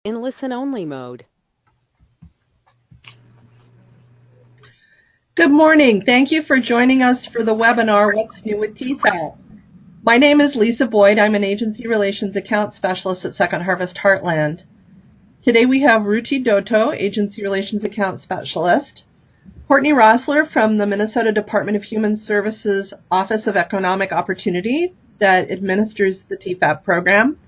in listen-only mode. Good morning. Thank you for joining us for the webinar, What's New with TEFAP. My name is Lisa Boyd. I'm an Agency Relations Account Specialist at Second Harvest Heartland. Today we have Ruti Dotto, Agency Relations Account Specialist, Courtney Rossler from the Minnesota Department of Human Services Office of Economic Opportunity that administers the TEFAP program,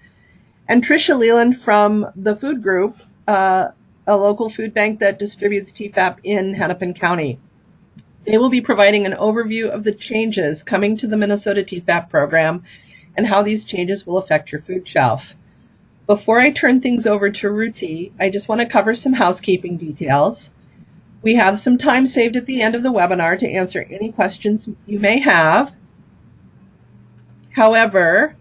and Tricia Leland from the Food Group, a local food bank that distributes TEFAP in Hennepin County. They will be providing an overview of the changes coming to the Minnesota TEFAP program and how these changes will affect your food shelf. Before I turn things over to Ruti, I just want to cover some housekeeping details. We have some time saved at the end of the webinar to answer any questions you may have. However,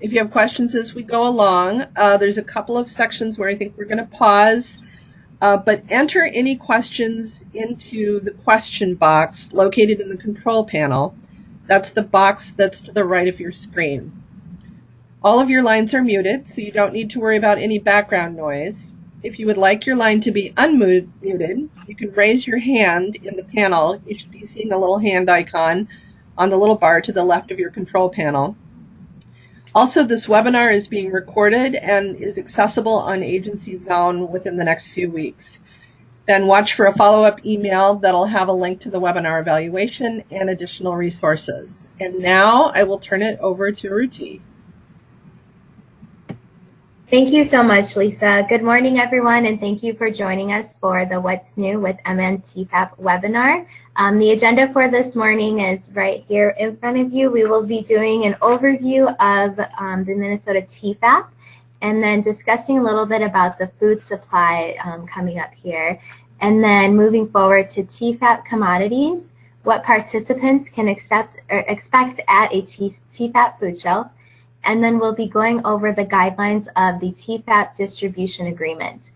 if you have questions as we go along, there's a couple of sections where I think we're going to pause. But enter any questions into the question box located in the control panel. That's the box that's to the right of your screen. All of your lines are muted, so you don't need to worry about any background noise. If you would like your line to be unmuted, you can raise your hand in the panel. You should be seeing a little hand icon on the little bar to the left of your control panel. Also, this webinar is being recorded and is accessible on Agency Zone within the next few weeks. Then watch for a follow-up email that'll have a link to the webinar evaluation and additional resources. And now I will turn it over to Ruti. Thank you so much, Lisa. Good morning, everyone, and thank you for joining us for the What's New with MN TEFAP webinar. The agenda for this morning is right here in front of you. We will be doing an overview of the Minnesota TEFAP and then discussing a little bit about the food supply coming up here. And then moving forward to TEFAP commodities, what participants can expect at a TEFAP food shelf. And then we'll be going over the guidelines of the TEFAP distribution agreement.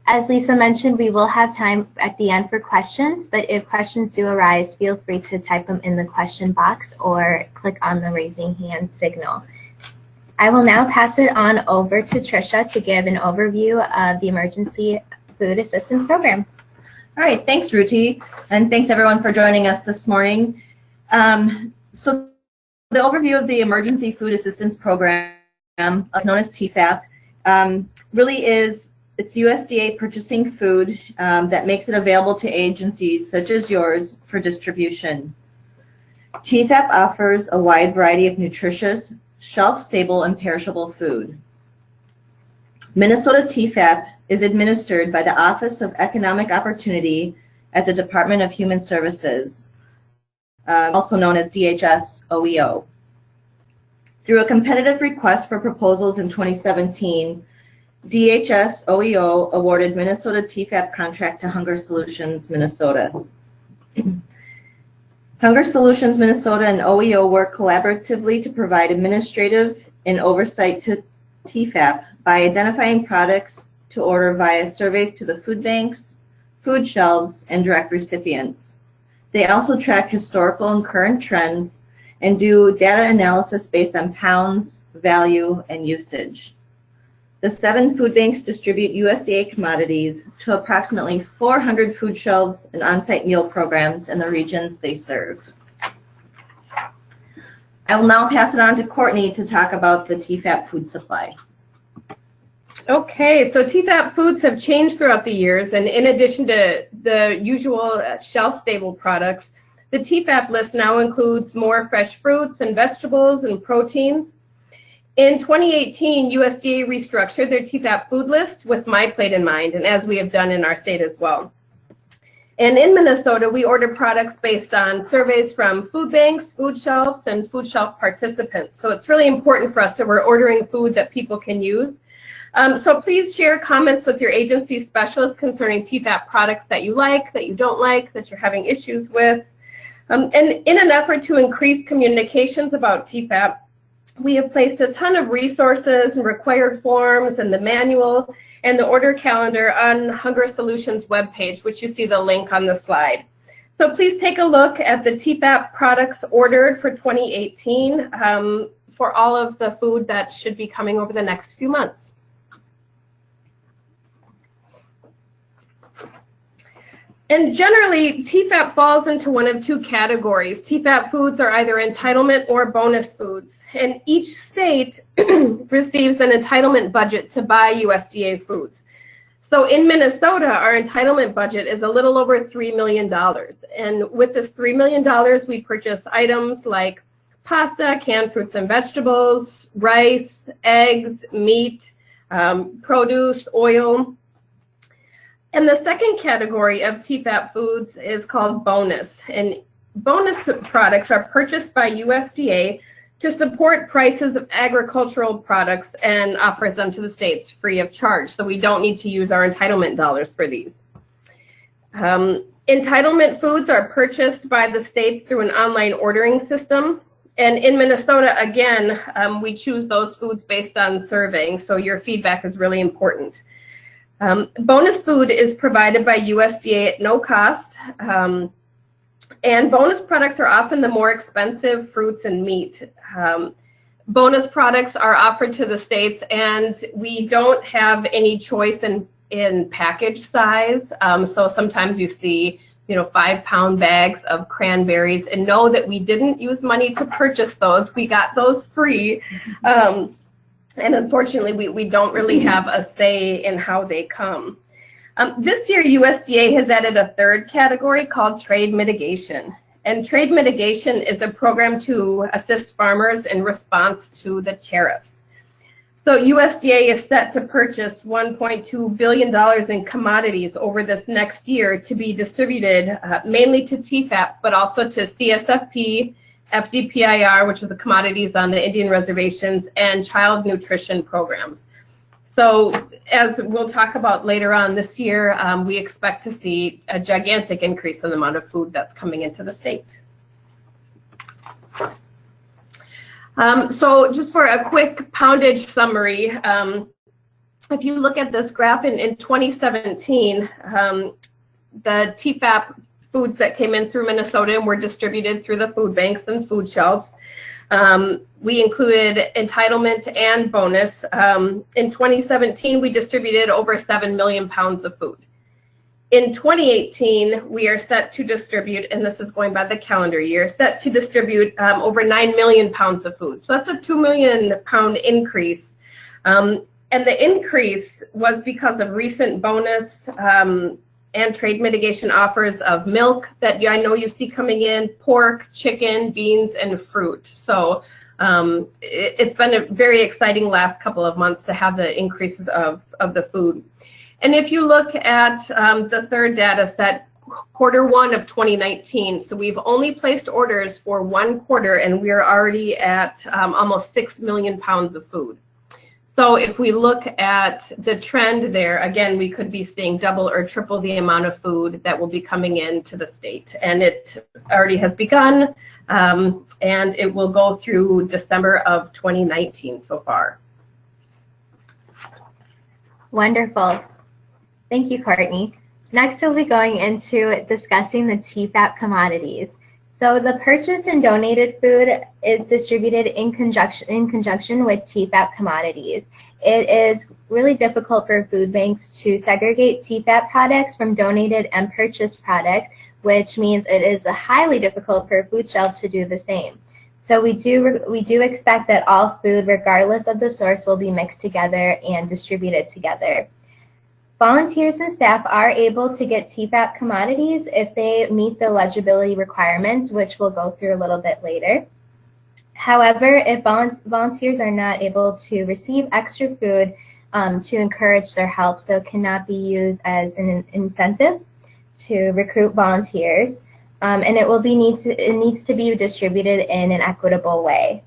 As Lisa mentioned, we will have time at the end for questions, but if questions do arise, feel free to type them in the question box or click on the raising hand signal. I will now pass it on over to Tricia to give an overview of the Emergency Food Assistance Program. All right, thanks, Ruti, and thanks everyone for joining us this morning. So the overview of the Emergency Food Assistance Program, known as TEFAP, really is it's USDA purchasing food that makes it available to agencies such as yours for distribution. TEFAP offers a wide variety of nutritious, shelf-stable, and perishable food. Minnesota TEFAP is administered by the Office of Economic Opportunity at the Department of Human Services, also known as DHS OEO. Through a competitive request for proposals in 2017, DHS OEO awarded Minnesota TEFAP contract to Hunger Solutions Minnesota. Hunger Solutions Minnesota and OEO work collaboratively to provide administrative and oversight to TEFAP by identifying products to order via surveys to the food banks, food shelves, and direct recipients. They also track historical and current trends and do data analysis based on pounds, value, and usage. The 7 food banks distribute USDA commodities to approximately 400 food shelves and on-site meal programs in the regions they serve. I will now pass it on to Courtney to talk about the TEFAP food supply. Okay, so TEFAP foods have changed throughout the years, and in addition to the usual shelf-stable products, the TEFAP list now includes more fresh fruits and vegetables and proteins. In 2018, USDA restructured their TEFAP food list with My Plate in mind, and as we have done in our state as well. And in Minnesota, we order products based on surveys from food banks, food shelves, and food shelf participants. So it's really important for us that we're ordering food that people can use. So please share comments with your agency specialists concerning TEFAP products that you like, that you don't like, that you're having issues with. And in an effort to increase communications about TEFAP, we have placed a ton of resources and required forms and the manual and the order calendar on Hunger Solutions webpage, which you see the link on the slide. So please take a look at the TEFAP products ordered for 2018 for all of the food that should be coming over the next few months. And generally, TEFAP falls into one of two categories. TEFAP foods are either entitlement or bonus foods, and each state receives an entitlement budget to buy USDA foods. So in Minnesota, our entitlement budget is a little over $3 million. And with this $3 million, we purchase items like pasta, canned fruits and vegetables, rice, eggs, meat, produce, oil. And the second category of TEFAP foods is called bonus. And bonus products are purchased by USDA to support prices of agricultural products and offers them to the states free of charge. So we don't need to use our entitlement dollars for these. Entitlement foods are purchased by the states through an online ordering system. And in Minnesota, again, we choose those foods based on surveying. So your feedback is really important. Bonus food is provided by USDA at no cost, and bonus products are often the more expensive fruits and meat. Bonus products are offered to the states, and we don't have any choice in package size. So sometimes you see, 5-pound bags of cranberries, and know that we didn't use money to purchase those. We got those free. And unfortunately, we don't really have a say in how they come. This year, USDA has added a third category called trade mitigation. And trade mitigation is a program to assist farmers in response to the tariffs. So USDA is set to purchase $1.2 billion in commodities over this next year to be distributed mainly to TEFAP, but also to CSFP, FDPIR, which are the commodities on the Indian reservations, and child nutrition programs. So as we'll talk about later on this year, we expect to see a gigantic increase in the amount of food that's coming into the state. So just for a quick poundage summary, if you look at this graph in 2017, the TEFAP foods that came in through Minnesota and were distributed through the food banks and food shelves. We included entitlement and bonus. In 2017, we distributed over 7 million pounds of food. In 2018, we are set to distribute, and this is going by the calendar year, set to distribute over 9 million pounds of food. So that's a 2 million pound increase. And the increase was because of recent bonus and trade mitigation offers of milk that I know you see coming in, pork, chicken, beans, and fruit. So it's been a very exciting last couple of months to have the increases of the food. And if you look at the third data set, Q1 of 2019, so we've only placed orders for 1 quarter, and we're already at almost 6 million pounds of food. So if we look at the trend there, again, we could be seeing double or triple the amount of food that will be coming into the state. And it already has begun, and it will go through December of 2019 so far. Wonderful. Thank you, Courtney. Next, we'll be going into discussing the TEFAP commodities. So the purchased and donated food is distributed in conjunction with TEFAP commodities. It is really difficult for food banks to segregate TEFAP products from donated and purchased products, which means it is highly difficult for a food shelf to do the same. So we do expect that all food, regardless of the source, will be mixed together and distributed together. Volunteers and staff are able to get TEFAP commodities if they meet the eligibility requirements, which we'll go through a little bit later. However, if volunteers are not able to receive extra food to encourage their help, so it cannot be used as an incentive to recruit volunteers, and it needs to be distributed in an equitable way.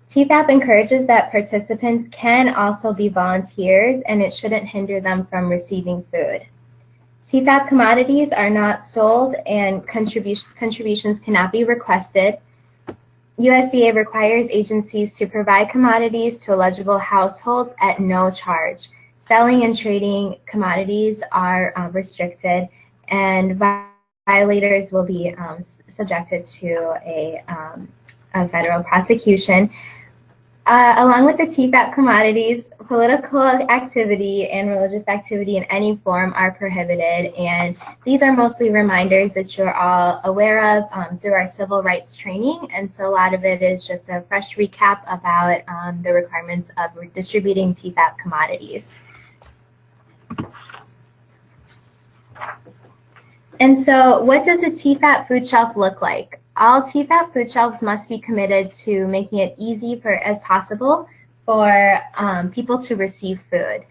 TEFAP encourages that participants can also be volunteers, and it shouldn't hinder them from receiving food. TEFAP commodities are not sold, and contributions cannot be requested. USDA requires agencies to provide commodities to eligible households at no charge. Selling and trading commodities are restricted, and violators will be subjected to a federal prosecution. Along with the TEFAP commodities, political activity and religious activity in any form are prohibited, and these are mostly reminders that you're all aware of through our civil rights training, and so a lot of it is just a fresh recap about the requirements of distributing TEFAP commodities. And so what does a TEFAP food shelf look like? All TEFAP food shelves must be committed to making it easy as possible for people to receive food.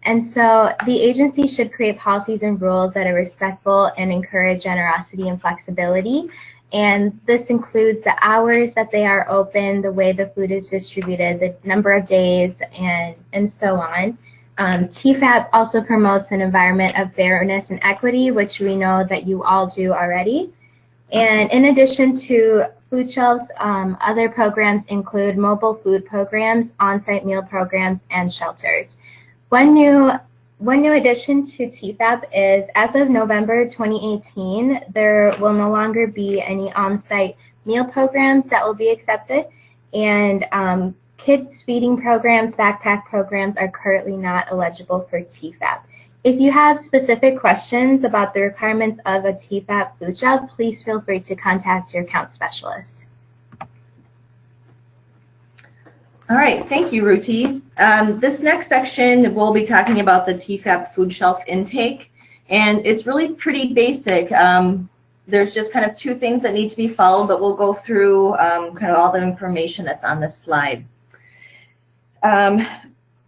And so the agency should create policies and rules that are respectful and encourage generosity and flexibility. And this includes the hours that they are open, the way the food is distributed, the number of days, and so on. TEFAP also promotes an environment of fairness and equity, which we know that you all do already. And in addition to food shelves, other programs include mobile food programs, on-site meal programs, and shelters. One new addition to TEFAP is, as of November 2018, there will no longer be any on-site meal programs that will be accepted, and kids feeding programs, backpack programs are currently not eligible for TEFAP. If you have specific questions about the requirements of a TEFAP food shelf, please feel free to contact your account specialist. All right, thank you, Ruti. This next section, we'll be talking about the TEFAP food shelf intake, and it's really pretty basic. There's just kind of two things that need to be followed, but we'll go through kind of all the information that's on this slide.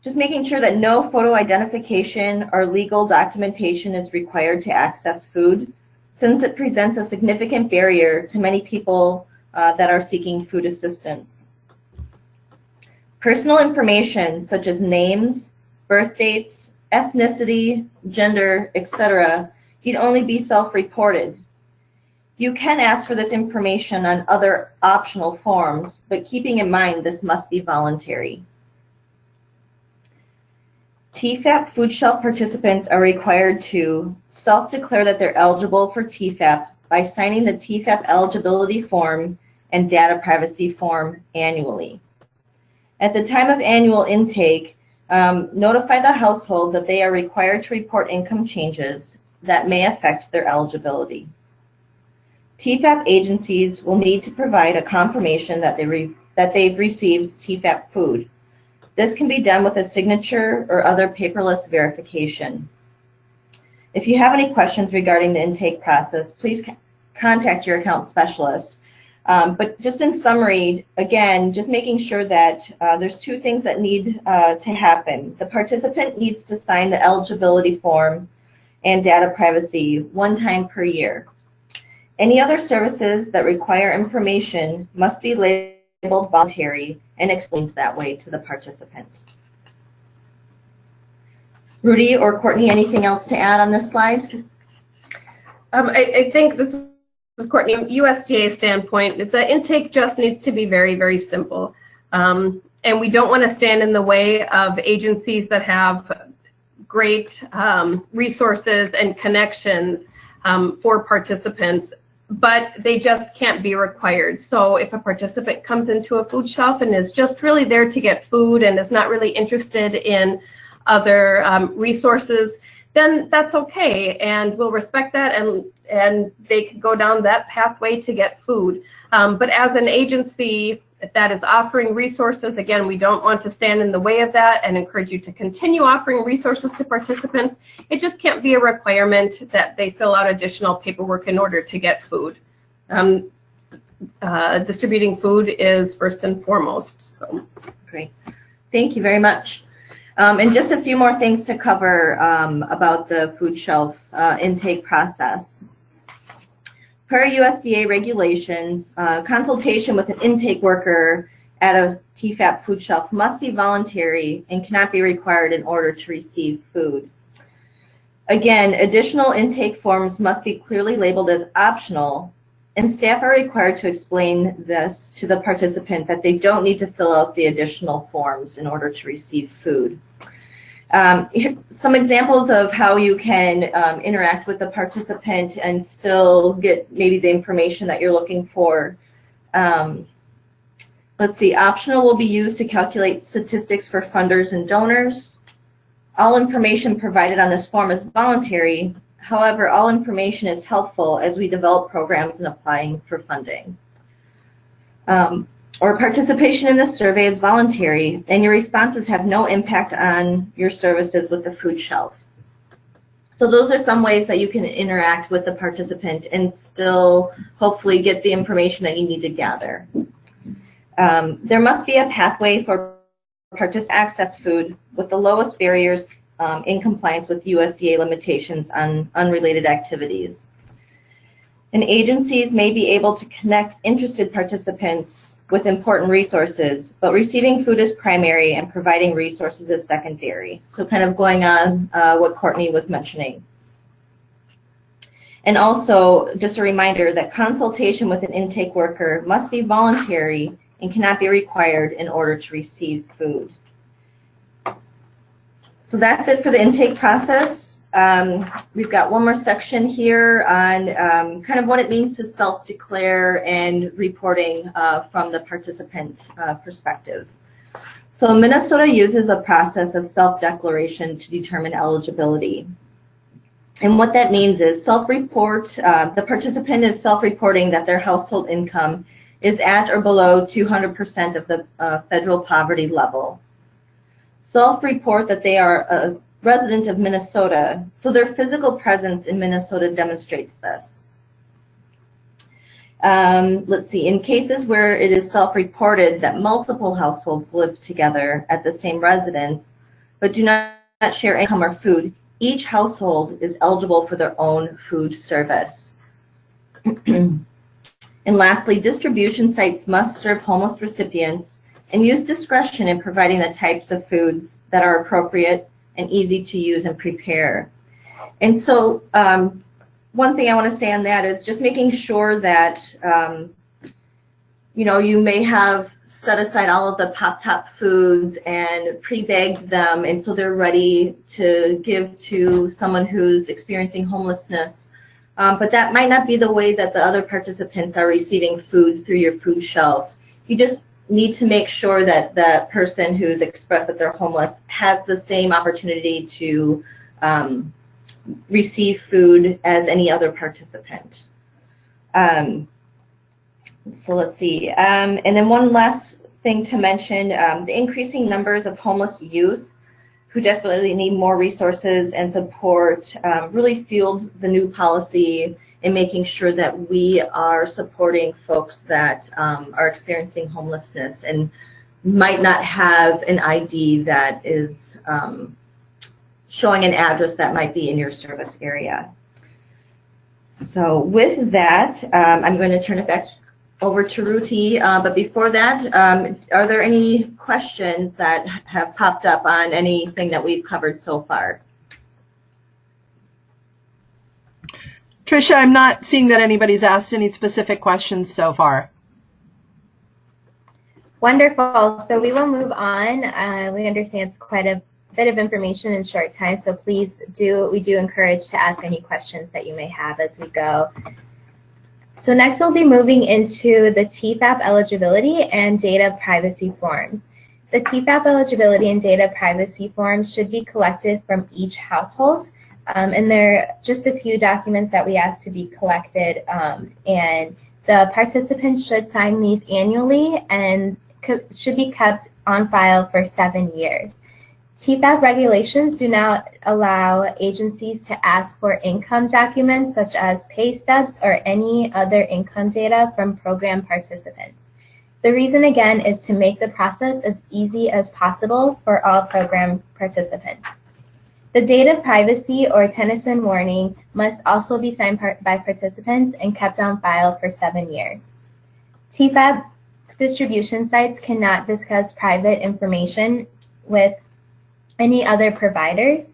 Just making sure that no photo identification or legal documentation is required to access food, since it presents a significant barrier to many people that are seeking food assistance. Personal information such as names, birth dates, ethnicity, gender, etc. need only be self-reported. You can ask for this information on other optional forms, but keeping in mind this must be voluntary. TEFAP food shelf participants are required to self-declare that they're eligible for TEFAP by signing the TEFAP eligibility form and data privacy form annually. At the time of annual intake, notify the household that they are required to report income changes that may affect their eligibility. TEFAP agencies will need to provide a confirmation that they've received TEFAP food. This can be done with a signature or other paperless verification. If you have any questions regarding the intake process, please contact your account specialist. But just in summary, again, just making sure that there's two things that need to happen. The participant needs to sign the eligibility form and data privacy one time per year. Any other services that require information must be labeled voluntary and explained that way to the participant. Ruti or Courtney, anything else to add on this slide? I think this is Courtney. USDA standpoint, the intake just needs to be very, very simple. And we don't want to stand in the way of agencies that have great resources and connections for participants, but they just can't be required. So if a participant comes into a food shelf and is just really there to get food and is not really interested in other resources, then that's okay, and we'll respect that, and they can go down that pathway to get food. But as an agency that is offering resources, again, we don't want to stand in the way of that and encourage you to continue offering resources to participants. It just can't be a requirement that they fill out additional paperwork in order to get food. Distributing food is first and foremost. So. Great. Thank you very much. And just a few more things to cover about the food shelf intake process. Per USDA regulations, consultation with an intake worker at a TEFAP food shelf must be voluntary and cannot be required in order to receive food. Again, additional intake forms must be clearly labeled as optional, and staff are required to explain this to the participant that they don't need to fill out the additional forms in order to receive food. Some examples of how you can interact with the participant and still get maybe the information that you're looking for. Let's see, optional will be used to calculate statistics for funders and donors. All information provided on this form is voluntary. However, all information is helpful as we develop programs and applying for funding. Or participation in this survey is voluntary, and your responses have no impact on your services with the food shelf. So those are some ways that you can interact with the participant and still hopefully get the information that you need to gather. There must be a pathway for participants to access food with the lowest barriers in compliance with USDA limitations on unrelated activities. And agencies may be able to connect interested participants with important resources, but receiving food is primary and providing resources is secondary. So kind of going on what Courtney was mentioning. And also, just a reminder that consultation with an intake worker must be voluntary and cannot be required in order to receive food. So that's it for the intake process. We've got one more section here on kind of what it means to self-declare and reporting from the participant perspective. So Minnesota uses a process of self-declaration to determine eligibility. And what that means is self-report, the participant is self-reporting that their household income is at or below 200% of the federal poverty level. Self-report that they are a resident of Minnesota, so their physical presence in Minnesota demonstrates this. Let's see, in cases where it is self-reported that multiple households live together at the same residence, but do not share income or food, each household is eligible for their own food service. And lastly, distribution sites must serve homeless recipients and use discretion in providing the types of foods that are appropriate and easy to use and prepare. And so one thing I want to say on that is just making sure that you know, you may have set aside all of the pop-top foods and pre-bagged them, and so they're ready to give to someone who's experiencing homelessness. But that might not be the way that the other participants are receiving food through your food shelf. You just need to make sure that the person who's expressed that they're homeless has the same opportunity to receive food as any other participant. So let's see. And then one last thing to mention, the increasing numbers of homeless youth who desperately need more resources and support really fueled the new policy in making sure that we are supporting folks that are experiencing homelessness and might not have an ID that is showing an address that might be in your service area. So with that, I'm going to turn it back over to Ruti, but before that, are there any questions that have popped up on anything that we've covered so far? Tricia, I'm not seeing that anybody's asked any specific questions so far. Wonderful. So we will move on. We understand it's quite a bit of information in short time, so please we do encourage to ask any questions that you may have as we go. So next we'll be moving into the TEFAP eligibility and data privacy forms. The TEFAP eligibility and data privacy forms should be collected from each household. And there are just a few documents that we ask to be collected, and the participants should sign these annually and should be kept on file for 7 years. TEFAP regulations do not allow agencies to ask for income documents such as pay stubs or any other income data from program participants. The reason again is to make the process as easy as possible for all program participants. The data privacy or Tennyson warning must also be signed by participants and kept on file for 7 years. TEFAP distribution sites cannot discuss private information with any other providers.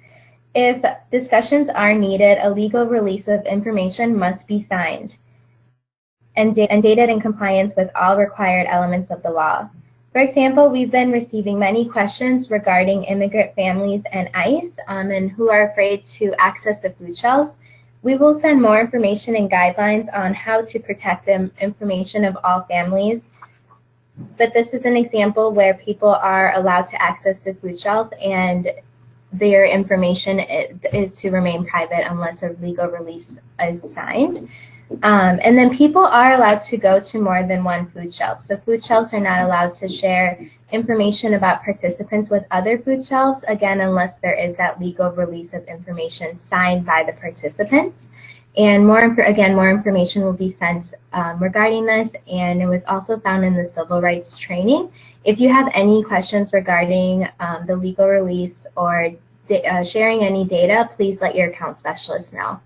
If discussions are needed, a legal release of information must be signed and dated in compliance with all required elements of the law. For example, we've been receiving many questions regarding immigrant families and ICE and who are afraid to access the food shelves. We will send more information and guidelines on how to protect the information of all families But this is an example where people are allowed to access the food shelf and their information is to remain private unless a legal release is signed. And then people are allowed to go to more than one food shelf. So food shelves are not allowed to share information about participants with other food shelves, again, unless there is that legal release of information signed by the participants. And more information will be sent regarding this, and it was also found in the civil rights training. If you have any questions regarding the legal release or sharing any data, please let your account specialist know.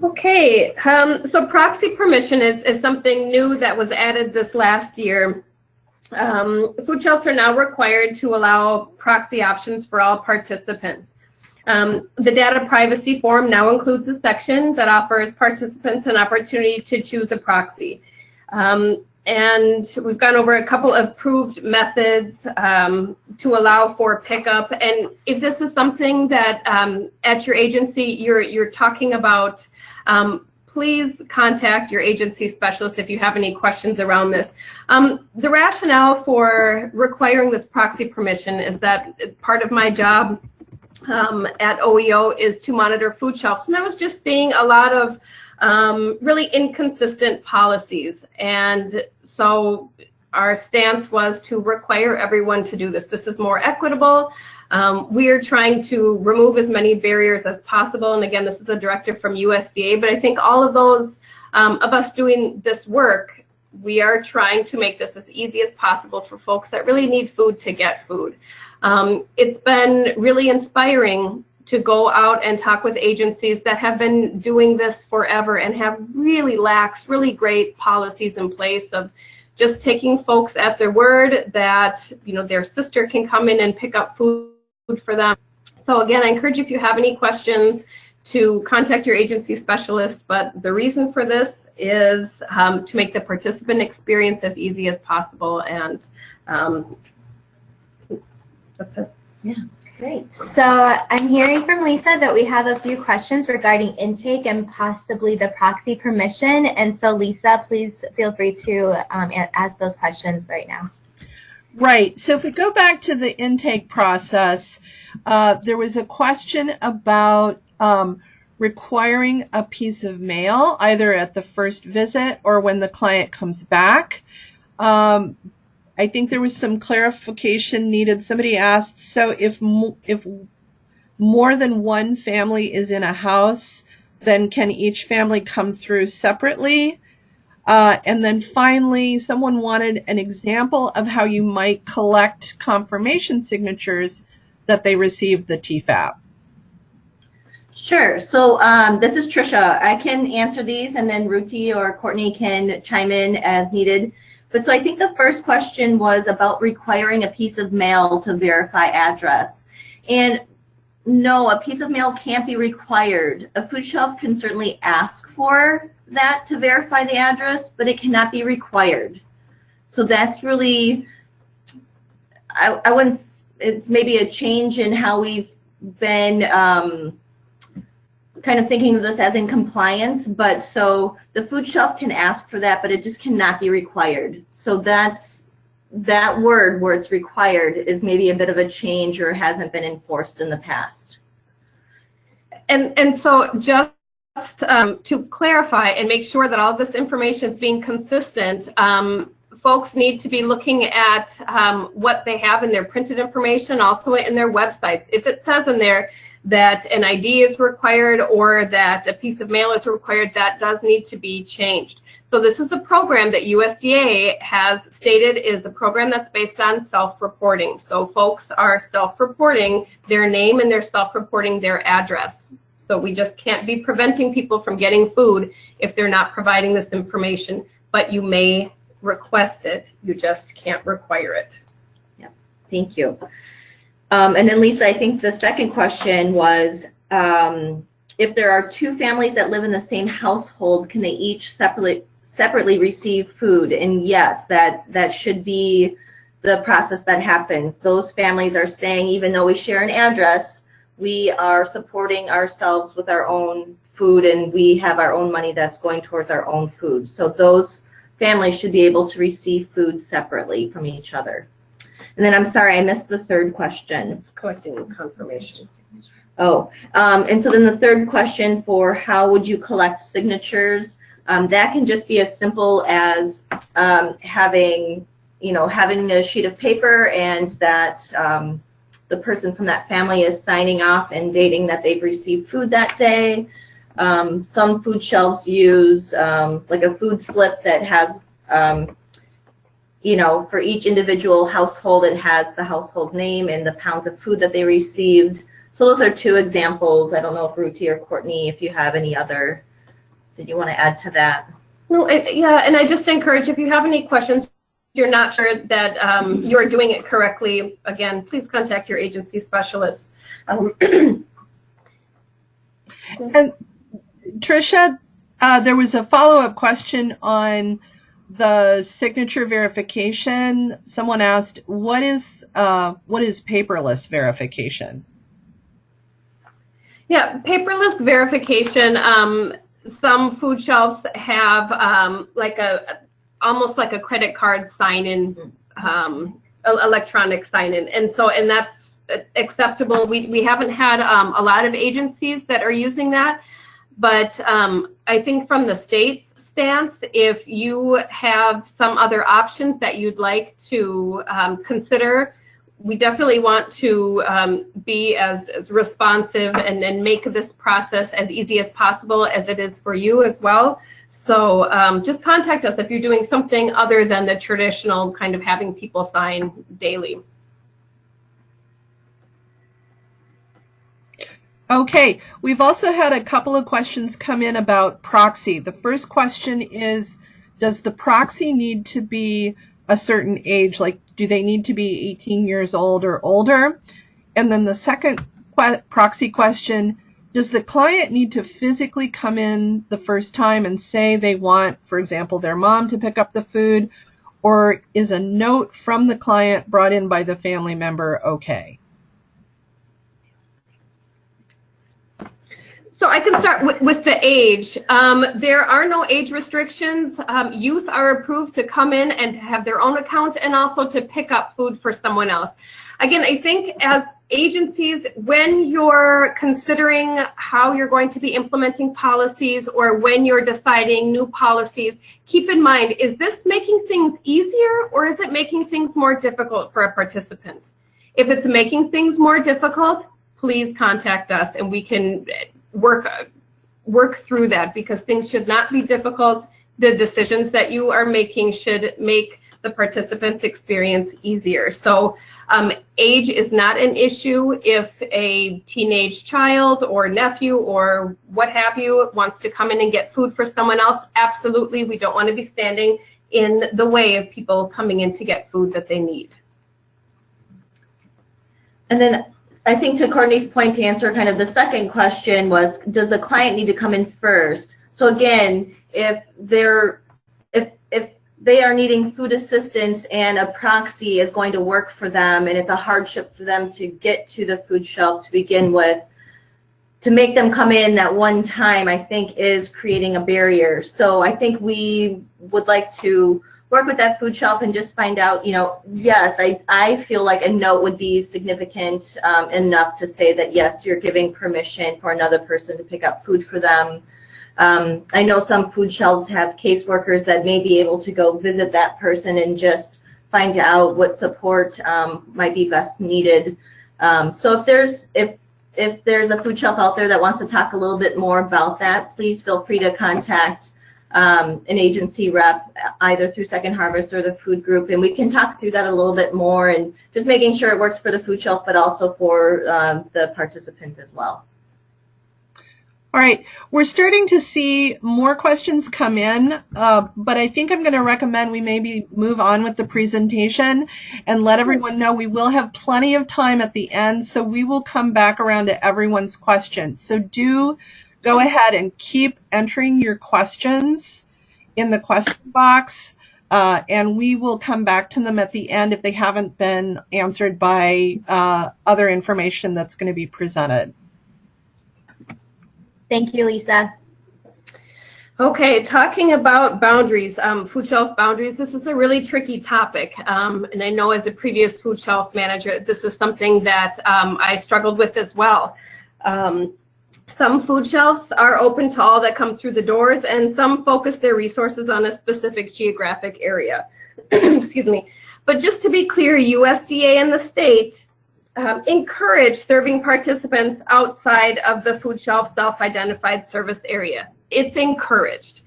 Okay, so proxy permission is something new that was added this last year. Food shelves are now required to allow proxy options for all participants. The data privacy form now includes a section that offers participants an opportunity to choose a proxy. And we've gone over a couple of approved methods to allow for pickup. And if this is something that at your agency you're talking about, please contact your agency specialist if you have any questions around this. The rationale for requiring this proxy permission is that part of my job at OEO is to monitor food shelves. And I was just seeing a lot of really inconsistent policies. And so our stance was to require everyone to do this. This is more equitable. We are trying to remove as many barriers as possible. And again, this is a directive from USDA, but I think all of those of us doing this work, we are trying to make this as easy as possible for folks that really need food to get food. It's been really inspiring to go out and talk with agencies that have been doing this forever and have really lax, really great policies in place of just taking folks at their word that, you know, their sister can come in and pick up food for them. So again, I encourage you, if you have any questions, to contact your agency specialist. But the reason for this is to make the participant experience as easy as possible. And that's it. Yeah. Great. So I'm hearing from Lisa that we have a few questions regarding intake and possibly the proxy permission. And so Lisa, please feel free to ask those questions right now. Right. So if we go back to the intake process, there was a question about requiring a piece of mail either at the first visit or when the client comes back. I think there was some clarification needed. Somebody asked, so if more than one family is in a house, then can each family come through separately? And then finally, someone wanted an example of how you might collect confirmation signatures that they received the TEFAP. Sure. So this is Trisha. I can answer these, and then Ruti or Courtney can chime in as needed. But so I think the first question was about requiring a piece of mail to verify address. And no, a piece of mail can't be required. A food shelf can certainly ask for that to verify the address, but it cannot be required. So that's really, I wouldn't, it's maybe a change in how we've been kind of thinking of this as in compliance, but so the food shelf can ask for that, but it just cannot be required. So that's, that word where it's required is maybe a bit of a change or hasn't been enforced in the past. And so just to clarify and make sure that all this information is being consistent, folks need to be looking at what they have in their printed information, also in their websites. If it says in there that an ID is required or that a piece of mail is required, that does need to be changed. So this is a program that USDA has stated is a program that's based on self-reporting. So folks are self-reporting their name and they're self-reporting their address. So we just can't be preventing people from getting food if they're not providing this information, but you may request it, you just can't require it. Yeah, thank you. And then Lisa, I think the second question was, if there are two families that live in the same household, can they each separately receive food? And yes, that should be the process that happens. Those families are saying, even though we share an address, we are supporting ourselves with our own food, and we have our own money that's going towards our own food. So those families should be able to receive food separately from each other. And then I'm sorry, I missed the third question. It's collecting confirmation. Oh, and so then the third question for how would you collect signatures, that can just be as simple as having a sheet of paper, and that the person from that family is signing off and dating that they've received food that day. Some food shelves use like a food slip that has, for each individual household, it has the household name and the pounds of food that they received. So those are two examples. I don't know if Ruti or Courtney, if you have any other, did you want to add to that? No, yeah, and I just encourage, if you have any questions, you're not sure that you're doing it correctly, again, please contact your agency specialist. And Tricia, there was a follow-up question on the signature verification. Someone asked, what is paperless verification? Yeah, paperless verification. Some food shelves have almost like a credit card sign-in, electronic sign-in, and that's acceptable. We haven't had a lot of agencies that are using that, but I think from the state's stance, if you have some other options that you'd like to consider, we definitely want to be as responsive and make this process as easy as possible as it is for you as well. So just contact us if you're doing something other than the traditional kind of having people sign daily. Okay, we've also had a couple of questions come in about proxy. The first question is, does the proxy need to be a certain age? Like, do they need to be 18 years old or older? And then the second proxy question, does the client need to physically come in the first time and say they want, for example, their mom to pick up the food, or is a note from the client brought in by the family member okay? So I can start with the age. There are no age restrictions. Youth are approved to come in and to have their own account and also to pick up food for someone else. Again, I think as agencies, when you're considering how you're going to be implementing policies or when you're deciding new policies, keep in mind, is this making things easier or is it making things more difficult for our participants? If it's making things more difficult, please contact us and we can work through that, because things should not be difficult. The decisions that you are making should make the participants' experience easier. So age is not an issue. If a teenage child or nephew or what have you wants to come in and get food for someone else, absolutely, we don't want to be standing in the way of people coming in to get food that they need. And then I think to Courtney's point, to answer kind of the second question was, does the client need to come in first? So again, if they are needing food assistance and a proxy is going to work for them and it's a hardship for them to get to the food shelf to begin with, to make them come in that one time, I think is creating a barrier. So I think we would like to work with that food shelf and just find out, yes, I feel like a note would be significant enough to say that, yes, you're giving permission for another person to pick up food for them. I know some food shelves have caseworkers that may be able to go visit that person and just find out what support might be best needed. So if there's a food shelf out there that wants to talk a little bit more about that, please feel free to contact an agency rep, either through Second Harvest or the food group, and we can talk through that a little bit more and just making sure it works for the food shelf, but also for the participant as well. All right, we're starting to see more questions come in, but I think I'm going to recommend we maybe move on with the presentation and let everyone know we will have plenty of time at the end, so we will come back around to everyone's questions. So do go ahead and keep entering your questions in the question box. and we will come back to them at the end if they haven't been answered by other information that's going to be presented. Thank you, Lisa. Okay, talking about boundaries, food shelf boundaries, this is a really tricky topic. And I know as a previous food shelf manager, this is something that I struggled with as well. Some food shelves are open to all that come through the doors, and some focus their resources on a specific geographic area. Excuse me. But just to be clear, USDA and the state encourage serving participants outside of the food shelf self-identified service area. It's encouraged.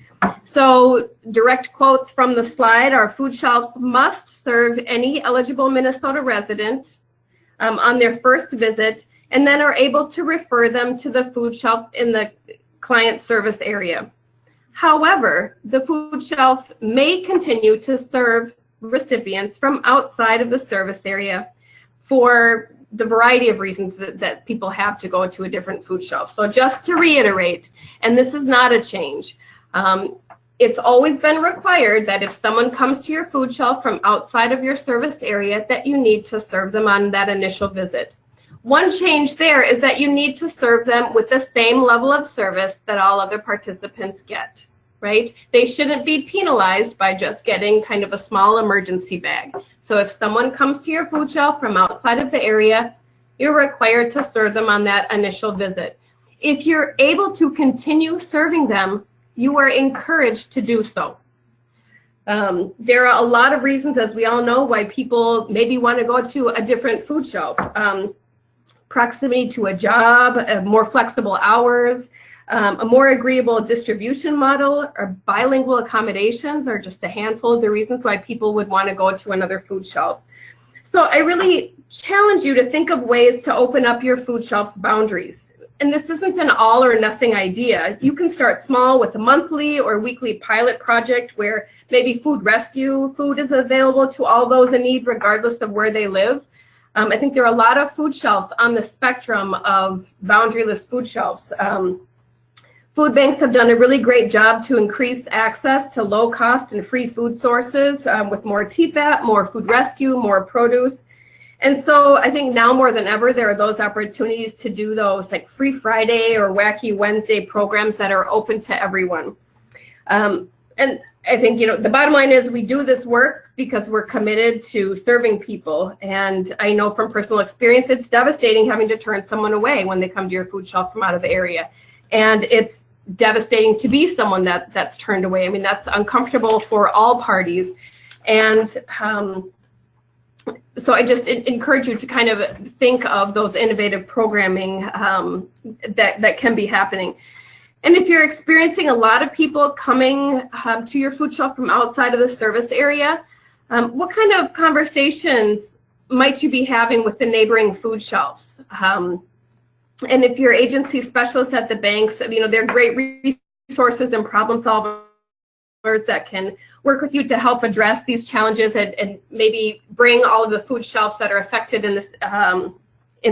So direct quotes from the slide are: food shelves must serve any eligible Minnesota resident on their first visit, and then are able to refer them to the food shelves in the client service area. However, the food shelf may continue to serve recipients from outside of the service area for the variety of reasons that people have to go to a different food shelf. So just to reiterate, and this is not a change, it's always been required that if someone comes to your food shelf from outside of your service area, that you need to serve them on that initial visit. One change there is that you need to serve them with the same level of service that all other participants get, right? They shouldn't be penalized by just getting kind of a small emergency bag. So if someone comes to your food shelf from outside of the area, you're required to serve them on that initial visit. If you're able to continue serving them, you are encouraged to do so. There are a lot of reasons, as we all know, why people maybe want to go to a different food shelf. Proximity to a job, more flexible hours, a more agreeable distribution model, or bilingual accommodations are just a handful of the reasons why people would want to go to another food shelf. So I really challenge you to think of ways to open up your food shelf's boundaries. And this isn't an all or nothing idea. You can start small with a monthly or weekly pilot project where maybe food rescue food is available to all those in need regardless of where they live. I think there are a lot of food shelves on the spectrum of boundaryless food shelves. Food banks have done a really great job to increase access to low cost and free food sources with more TEFAP, more food rescue, more produce. And so I think now more than ever, there are those opportunities to do those like Free Friday or Wacky Wednesday programs that are open to everyone. And I think, you know, the bottom line is we do this work because we're committed to serving people. And I know from personal experience, it's devastating having to turn someone away when they come to your food shelf from out of the area. And it's devastating to be someone that's turned away. I mean, that's uncomfortable for all parties. And so I just encourage you to kind of think of those innovative programming that can be happening. And if you're experiencing a lot of people coming to your food shelf from outside of the service area, what kind of conversations might you be having with the neighboring food shelves? And if you're agency specialists at the banks, you know, they're great resources and problem solvers that can work with you to help address these challenges and maybe bring all of the food shelves that are affected in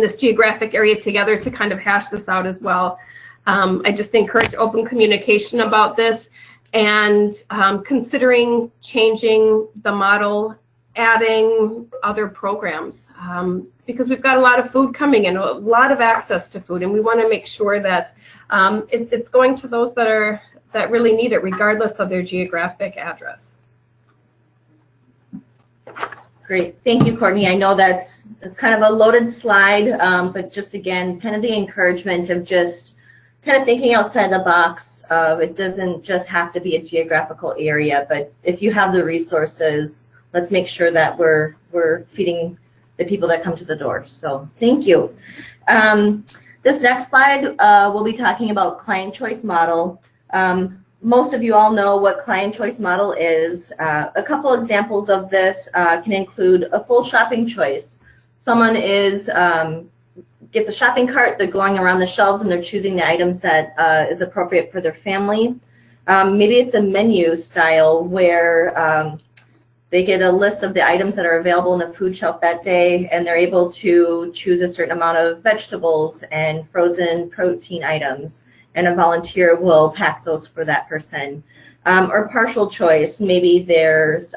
this geographic area together to kind of hash this out as well. I just encourage open communication about this and considering changing the model, adding other programs, because we've got a lot of food coming in, a lot of access to food, and we want to make sure that it's going to those that really need it, regardless of their geographic address. Great, thank you, Courtney. I know that's kind of a loaded slide, but just again, kind of the encouragement of just kind of thinking outside the box. It doesn't just have to be a geographical area, but if you have the resources, let's make sure that we're feeding the people that come to the door. So thank you. This next slide, we'll be talking about client choice model. Most of you all know what client choice model is. A couple examples of this can include a full shopping choice. Someone gets a shopping cart, they're going around the shelves and they're choosing the items that is appropriate for their family. Maybe it's a menu style where they get a list of the items that are available in the food shelf that day, and they're able to choose a certain amount of vegetables and frozen protein items, and a volunteer will pack those for that person. or partial choice. Maybe there's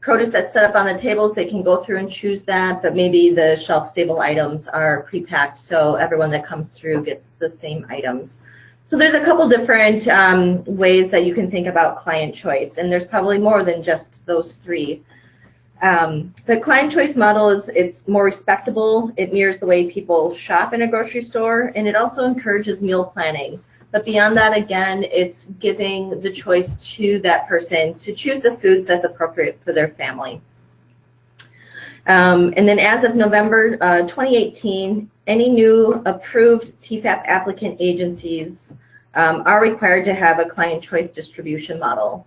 produce that's set up on the tables, they can go through and choose that, but maybe the shelf-stable items are pre-packed, so everyone that comes through gets the same items. So there's a couple different ways that you can think about client choice, and there's probably more than just those three. The client choice model it's more respectable, it mirrors the way people shop in a grocery store, and it also encourages meal planning. But beyond that, again, it's giving the choice to that person to choose the foods that's appropriate for their family. And then as of November 2018, any new approved TEFAP applicant agencies are required to have a client choice distribution model.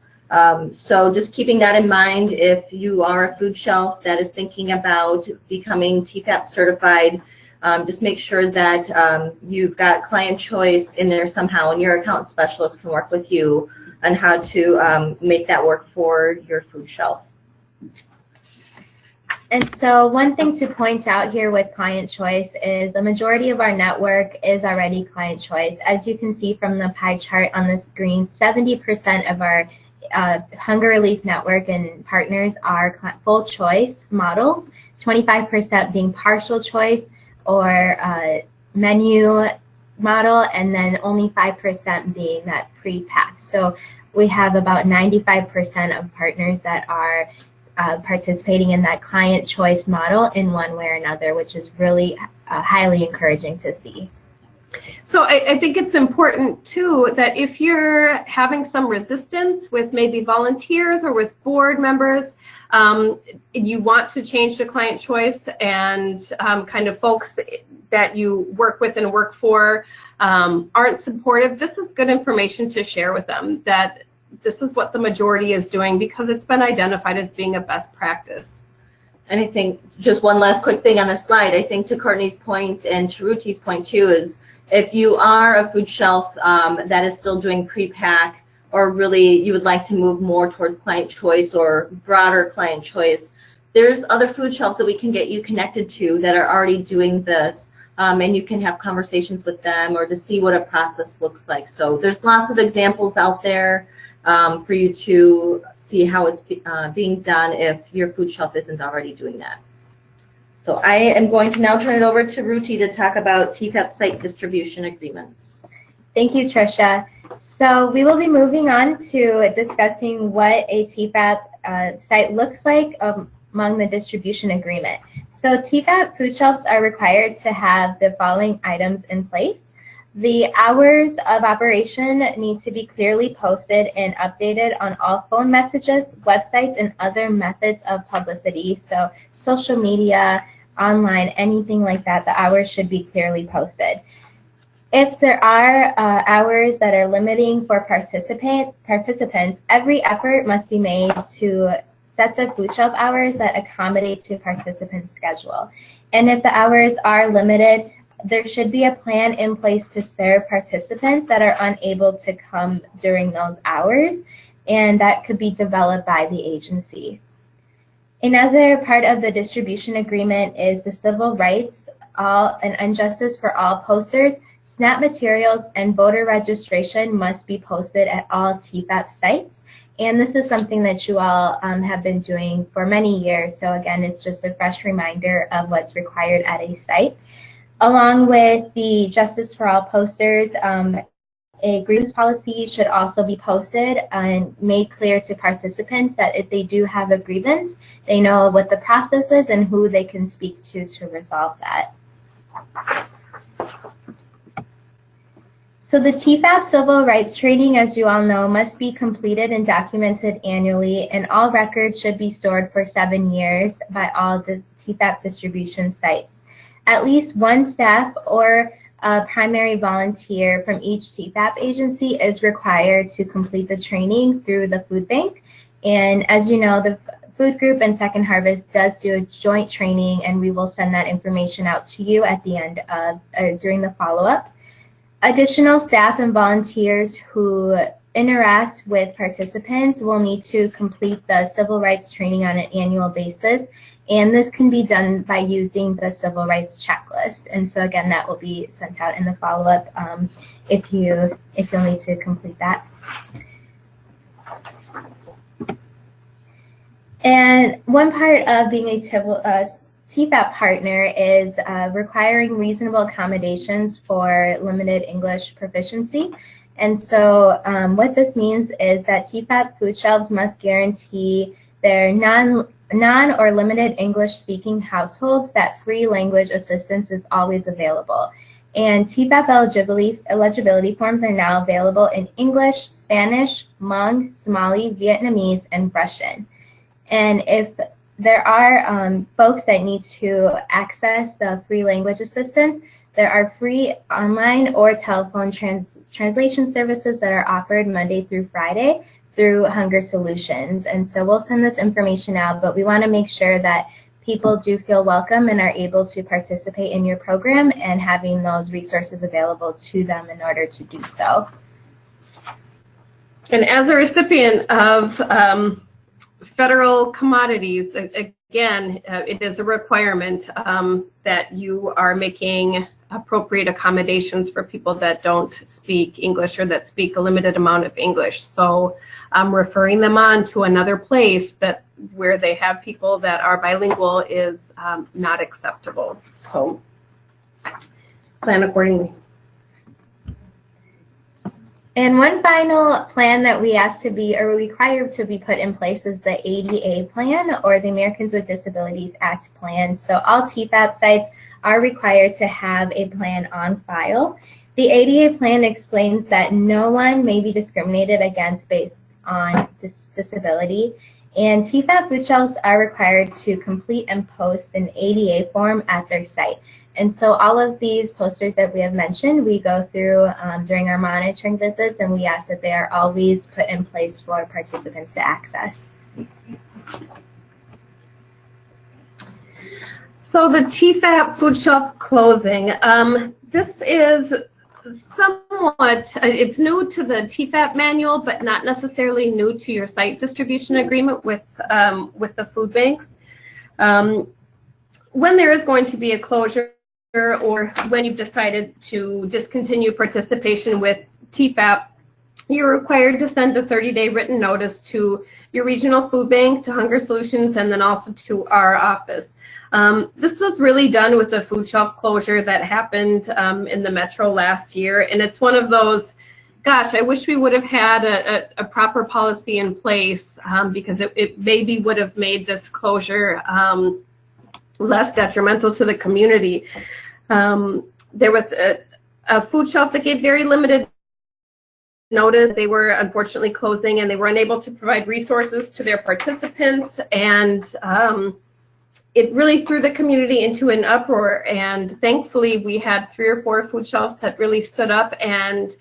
So just keeping that in mind, if you are a food shelf that is thinking about becoming TEFAP certified, just make sure that you've got client choice in there somehow, and your account specialist can work with you on how to make that work for your food shelf. And so one thing to point out here with client choice is the majority of our network is already client choice. As you can see from the pie chart on the screen, 70% of our Hunger Relief Network and partners are full choice models, 25% being partial choice or menu model, and then only 5% being that pre-packed. So we have about 95% of partners that are participating in that client choice model in one way or another, which is really highly encouraging to see. So I think it's important too that if you're having some resistance with maybe volunteers or with board members, you want to change to client choice, and kind of folks that you work with and work for aren't supportive, this is good information to share with them, that this is what the majority is doing because it's been identified as being a best practice. And I think just one last quick thing on the slide, I think to Courtney's point and to Ruti's point too, is if you are a food shelf that is still doing pre-pack, or really you would like to move more towards client choice or broader client choice, there's other food shelves that we can get you connected to that are already doing this, and you can have conversations with them or to see what a process looks like. So there's lots of examples out there for you to see how it's being done if your food shelf isn't already doing that. So I am going to now turn it over to Ruti to talk about TEFAP site distribution agreements. Thank you, Tricia. So we will be moving on to discussing what a TEFAP site looks like among the distribution agreement. So TEFAP food shelves are required to have the following items in place. The hours of operation need to be clearly posted and updated on all phone messages, websites, and other methods of publicity. So social media, online, anything like that, the hours should be clearly posted. If there are hours that are limiting for participants, every effort must be made to set the food shelf hours that accommodate to participants' schedule. And if the hours are limited, there should be a plan in place to serve participants that are unable to come during those hours, and that could be developed by the agency. Another part of the distribution agreement is the civil rights and justice for all posters. SNAP materials and voter registration must be posted at all TEFAP sites, and this is something that you all have been doing for many years. So again, it's just a fresh reminder of what's required at a site. Along with the Justice for All posters, a grievance policy should also be posted and made clear to participants that if they do have a grievance, they know what the process is and who they can speak to resolve that. So the TEFAP civil rights training, as you all know, must be completed and documented annually, and all records should be stored for 7 years by all TEFAP distribution sites. At least one staff or a primary volunteer from each TEFAP agency is required to complete the training through the food bank. And as you know, the food group and Second Harvest does do a joint training, and we will send that information out to you at the end of during the follow-up. Additional staff and volunteers who interact with participants will need to complete the civil rights training on an annual basis, and this can be done by using the civil rights checklist. And so again, that will be sent out in the follow-up if you'll need to complete that. And one part of being a TEFAP partner is requiring reasonable accommodations for limited English proficiency. And so what this means is that TEFAP food shelves must guarantee their non or limited English speaking households that free language assistance is always available. And TEFAP eligibility forms are now available in English, Spanish, Hmong, Somali, Vietnamese, and Russian. And if there are folks that need to access the free language assistance, there are free online or telephone translation services that are offered Monday through Friday through Hunger Solutions. And so we'll send this information out, but we want to make sure that people do feel welcome and are able to participate in your program and having those resources available to them in order to do so. And as a recipient of federal commodities, again, it is a requirement that you are making appropriate accommodations for people that don't speak English or that speak a limited amount of English. So referring them on to another place where they have people that are bilingual is not acceptable. So plan accordingly. And one final plan that we asked to be, or required to be put in place, is the ADA plan, or the Americans with Disabilities Act plan. So all TEFAP sites are required to have a plan on file. The ADA plan explains that no one may be discriminated against based on disability, and TEFAP food shelves are required to complete and post an ADA form at their site. And so all of these posters that we have mentioned, we go through during our monitoring visits, and we ask that they are always put in place for participants to access. So the TEFAP food shelf closing, this is somewhat, it's new to the TEFAP manual, but not necessarily new to your site distribution agreement with the food banks. When there is going to be a closure, or when you've decided to discontinue participation with TEFAP, you're required to send a 30-day written notice to your regional food bank, to Hunger Solutions, and then also to our office. This was really done with the food shelf closure that happened in the metro last year, and it's one of those, gosh, I wish we would have had a proper policy in place, because it maybe would have made this closure less detrimental to the community. There was a food shelf that gave very limited notice. They were unfortunately closing, and they were unable to provide resources to their participants, and it really threw the community into an uproar. And thankfully we had 3 or 4 food shelves that really stood up and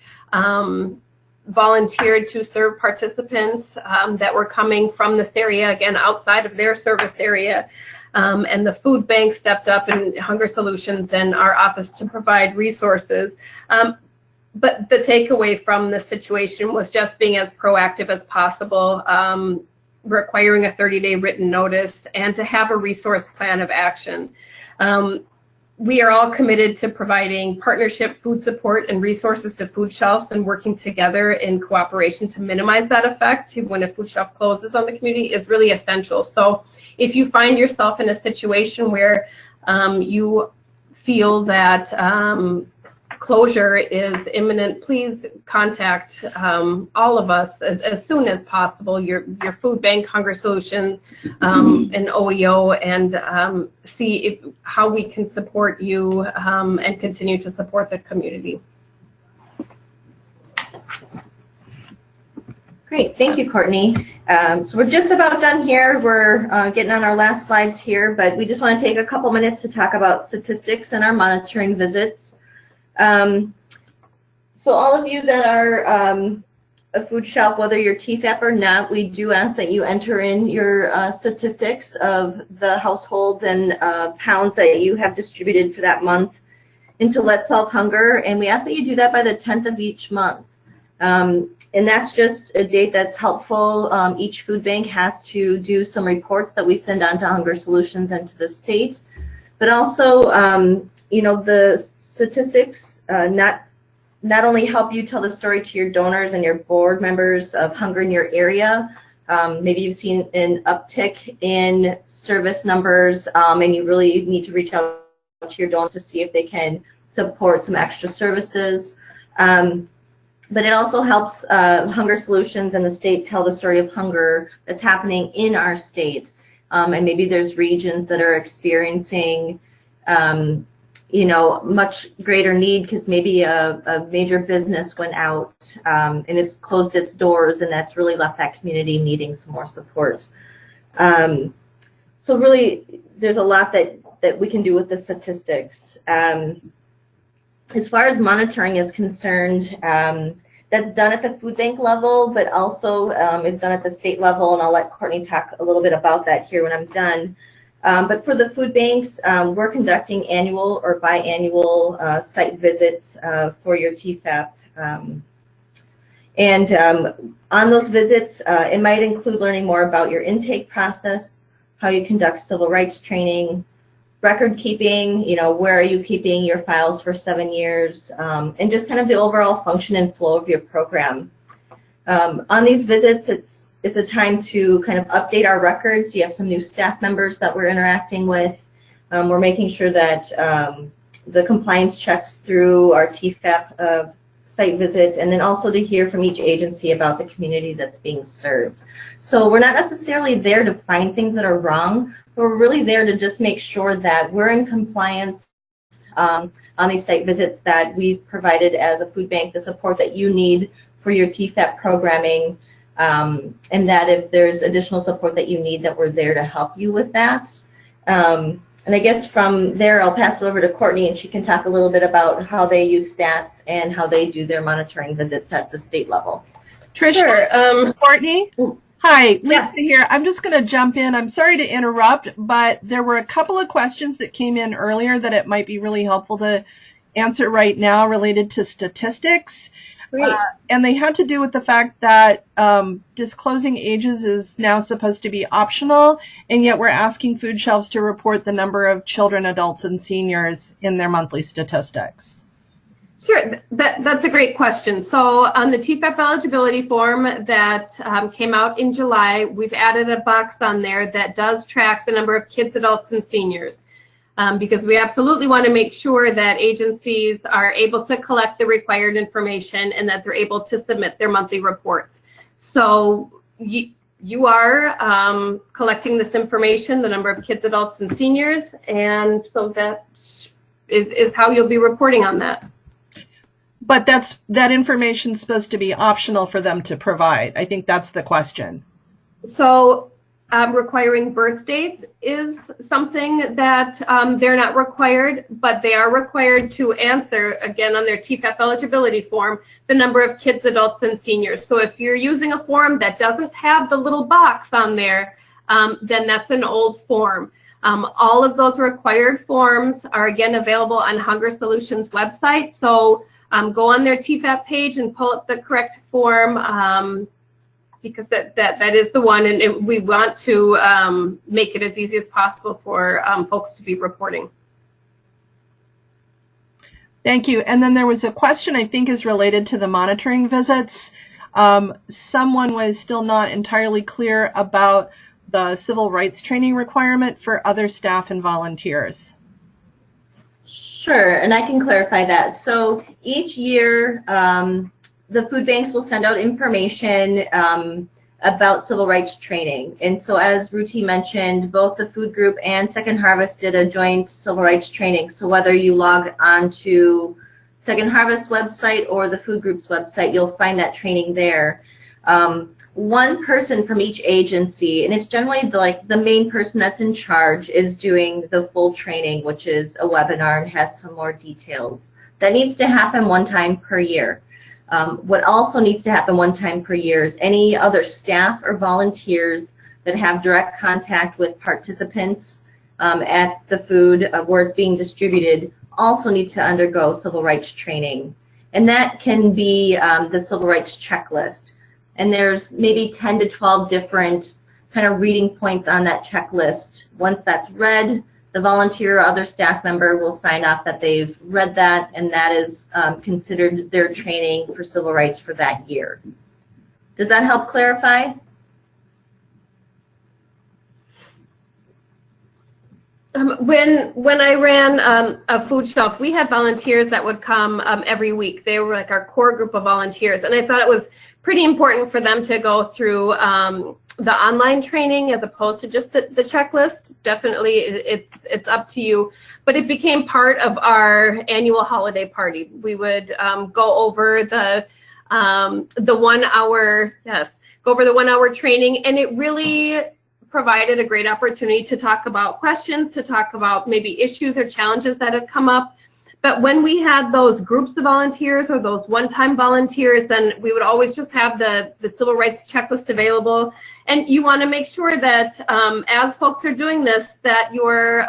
volunteered to serve participants that were coming from this area, again, outside of their service area. And the food bank stepped up, and Hunger Solutions and our office, to provide resources. But the takeaway from the situation was just being as proactive as possible, requiring a 30-day written notice, and to have a resource plan of action. We are all committed to providing partnership food support and resources to food shelves, and working together in cooperation to minimize that effect when a food shelf closes on the community is really essential. So if you find yourself in a situation where you feel that closure is imminent, please contact all of us as soon as possible, your food bank, Hunger Solutions, and OEO, and see how we can support you and continue to support the community. Great, thank you, Courtney. So we're just about done here. We're getting on our last slides here, but we just want to take a couple minutes to talk about statistics and our monitoring visits. So all of you that are a food shelf, whether you're TEFAP or not, we do ask that you enter in your statistics of the households and pounds that you have distributed for that month into Let's Solve Hunger, and we ask that you do that by the 10th of each month. And that's just a date that's helpful. Each food bank has to do some reports that we send on to Hunger Solutions and to the state. But also, you know, the statistics, not not only help you tell the story to your donors and your board members of hunger in your area. Maybe you've seen an uptick in service numbers, and you really need to reach out to your donors to see if they can support some extra services. But it also helps Hunger Solutions and the state tell the story of hunger that's happening in our state. And maybe there's regions that are experiencing much greater need because maybe a major business went out and it's closed its doors, and that's really left that community needing some more support. So really, there's a lot that we can do with the statistics. As far as monitoring is concerned, that's done at the food bank level, but also is done at the state level, and I'll let Courtney talk a little bit about that here when I'm done. But for the food banks, we're conducting annual or biannual site visits for your TEFAP. On those visits, it might include learning more about your intake process, how you conduct civil rights training, record keeping, where are you keeping your files for 7 years, and just kind of the overall function and flow of your program. On these visits, it's a time to kind of update our records. You have some new staff members that we're interacting with. We're making sure that the compliance checks through our TEFAP site visit, and then also to hear from each agency about the community that's being served. So we're not necessarily there to find things that are wrong. We're really there to just make sure that we're in compliance on these site visits, that we've provided as a food bank the support that you need for your TEFAP programming, and that if there's additional support that you need, that we're there to help you with that. And I guess from there, I'll pass it over to Courtney, and she can talk a little bit about how they use stats and how they do their monitoring visits at the state level. Trish, Sure. Courtney? Hi, Lisa Yes. here. I'm just going to jump in. I'm sorry to interrupt, but there were a couple of questions that came in earlier that it might be really helpful to answer right now related to statistics. Great. And they had to do with the fact that disclosing ages is now supposed to be optional, and yet we're asking food shelves to report the number of children, adults, and seniors in their monthly statistics. Sure, that's a great question. So on the TEFAP eligibility form that came out in July, we've added a box on there that does track the number of kids, adults, and seniors. Because we absolutely want to make sure that agencies are able to collect the required information and that they're able to submit their monthly reports. So you are collecting this information, the number of kids, adults, and seniors, and so that is how you'll be reporting on that. But that information's supposed to be optional for them to provide. I think that's the question. So requiring birth dates is something that they're not required, but they are required to answer, again, on their TEFAP eligibility form, the number of kids, adults, and seniors. So if you're using a form that doesn't have the little box on there, then that's an old form. All of those required forms are, again, available on Hunger Solutions website. So go on their TEFAP page and pull up the correct form, because that is the one, and we want to make it as easy as possible for folks to be reporting. Thank you. And then there was a question I think is related to the monitoring visits. Someone was still not entirely clear about the civil rights training requirement for other staff and volunteers. Sure, and I can clarify that. So each year, the food banks will send out information about civil rights training. And so as Ruti mentioned, both the food group and Second Harvest did a joint civil rights training. So whether you log on to Second Harvest website or the food group's website, you'll find that training there. One person from each agency, and it's generally the main person that's in charge, is doing the full training, which is a webinar and has some more details. That needs to happen one time per year. What also needs to happen one time per year is any other staff or volunteers that have direct contact with participants at the food where it's being distributed also need to undergo civil rights training. And that can be the civil rights checklist. And there's maybe 10 to 12 different kind of reading points on that checklist. Once that's read, the volunteer or other staff member will sign off that they've read that, and that is considered their training for civil rights for that year. Does that help clarify? When I ran a food shelf, we had volunteers that would come every week. They were like our core group of volunteers, and I thought it was pretty important for them to go through the online training as opposed to just the checklist. Definitely, it's up to you, but it became part of our annual holiday party. We would go over the 1 hour, go over the 1 hour training, and it really provided a great opportunity to talk about questions, to talk about maybe issues or challenges that had come up. But when we had those groups of volunteers or those one-time volunteers, then we would always just have the civil rights checklist available. And you want to make sure that as folks are doing this, that you're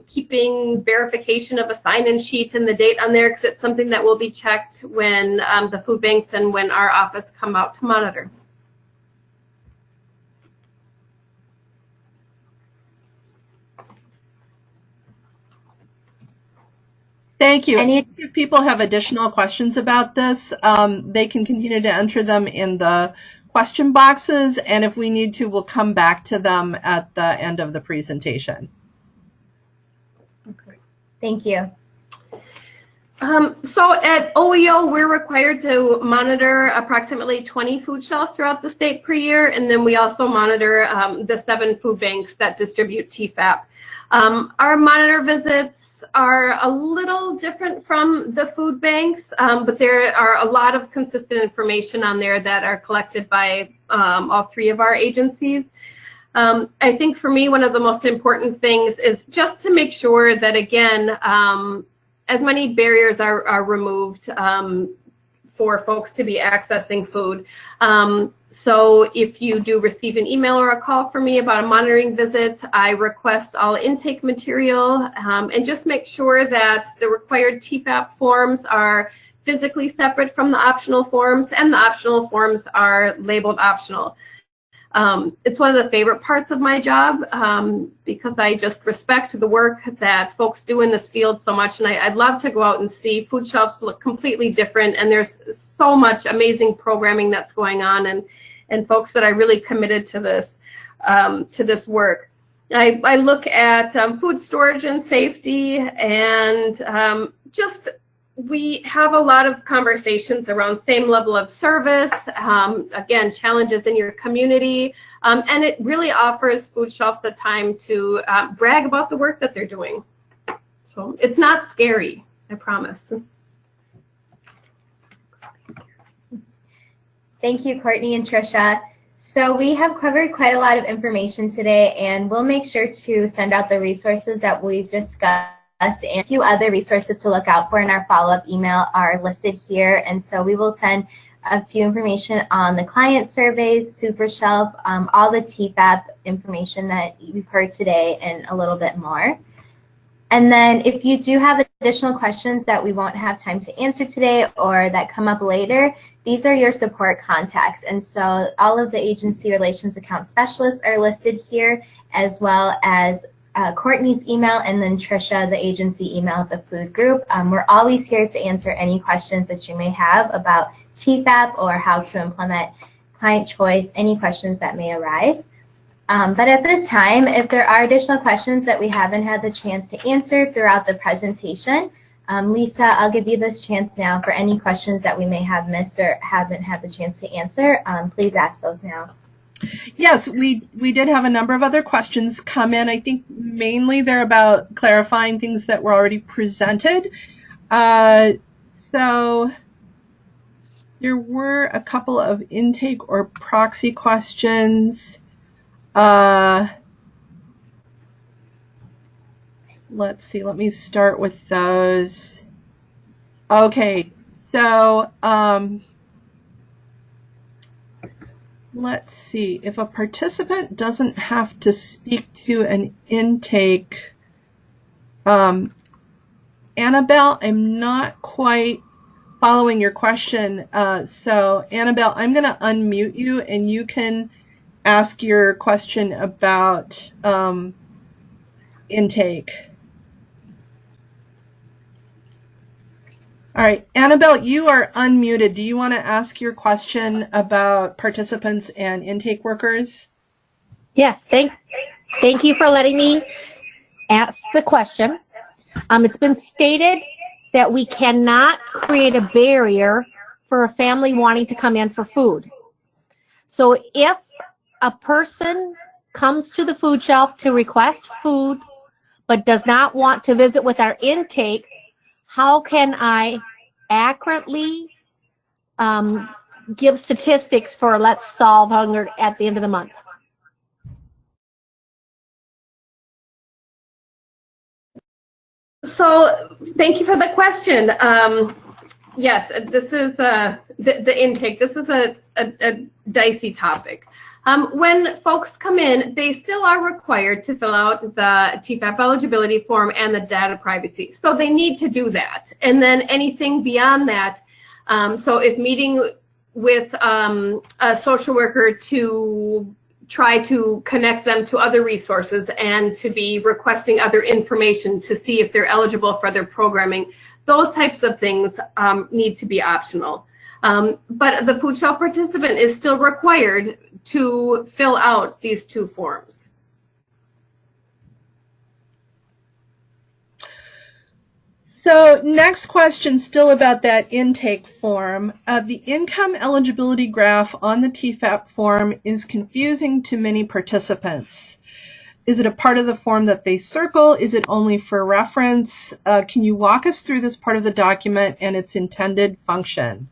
keeping verification of a sign-in sheet and the date on there, because it's something that will be checked when the food banks and when our office come out to monitor. Thank you. If people have additional questions about this, they can continue to enter them in the question boxes, and if we need to, we'll come back to them at the end of the presentation. Okay. Thank you. So at OEO, we're required to monitor approximately 20 food shelves throughout the state per year, and then we also monitor the 7 food banks that distribute TEFAP. Our monitor visits are a little different from the food banks, but there are a lot of consistent information on there that are collected by all 3 of our agencies. I think for me, one of the most important things is just to make sure that, again, as many barriers are removed for folks to be accessing food. So if you do receive an email or a call from me about a monitoring visit, I request all intake material and just make sure that the required TEFAP forms are physically separate from the optional forms, and the optional forms are labeled optional. It's one of the favorite parts of my job because I just respect the work that folks do in this field so much, and I'd love to go out and see food shelves look completely different, and there's so much amazing programming that's going on, and folks that are really committed to this work. I look at food storage and safety, and we have a lot of conversations around same level of service, again, challenges in your community, and it really offers food shelves the time to brag about the work that they're doing. So it's not scary, I promise. Thank you, Courtney and Tricia. So we have covered quite a lot of information today, and we'll make sure to send out the resources that we've discussed, and a few other resources to look out for in our follow-up email are listed here. And so we will send a few information on the client surveys, Super Shelf, all the TEFAP information that you've heard today, and a little bit more. And then if you do have additional questions that we won't have time to answer today or that come up later, these are your support contacts. And so all of the agency relations account specialists are listed here, as well as Courtney's email, and then Tricia, the agency email of the food group. We're always here to answer any questions that you may have about TEFAP or how to implement client choice, any questions that may arise. But at this time, if there are additional questions that we haven't had the chance to answer throughout the presentation, Lisa, I'll give you this chance now for any questions that we may have missed or haven't had the chance to answer. Please ask those now. Yes, we did have a number of other questions come in. I think mainly they're about clarifying things that were already presented. So there were a couple of intake or proxy questions. Let's see, let me start with those. Okay, so let's see, if a participant doesn't have to speak to an intake, Annabelle, I'm not quite following your question. So Annabelle, I'm going to unmute you and you can ask your question about intake. All right, Annabelle, you are unmuted. Do you want to ask your question about participants and intake workers? Yes, thank you for letting me ask the question. It's been stated that we cannot create a barrier for a family wanting to come in for food. So if a person comes to the food shelf to request food but does not want to visit with our intake, how can I accurately give statistics for Let's Solve Hunger at the end of the month? So thank you for the question. Yes, this is the intake. This is a dicey topic. When folks come in, they still are required to fill out the TEFAP eligibility form and the data privacy. So they need to do that. And then anything beyond that, so if meeting with a social worker to try to connect them to other resources and to be requesting other information to see if they're eligible for their programming, those types of things need to be optional. But the food shelf participant is still required to fill out these two forms. So next question, still about that intake form. The income eligibility graph on the TEFAP form is confusing to many participants. Is it a part of the form that they circle? Is it only for reference? Can you walk us through this part of the document and its intended function?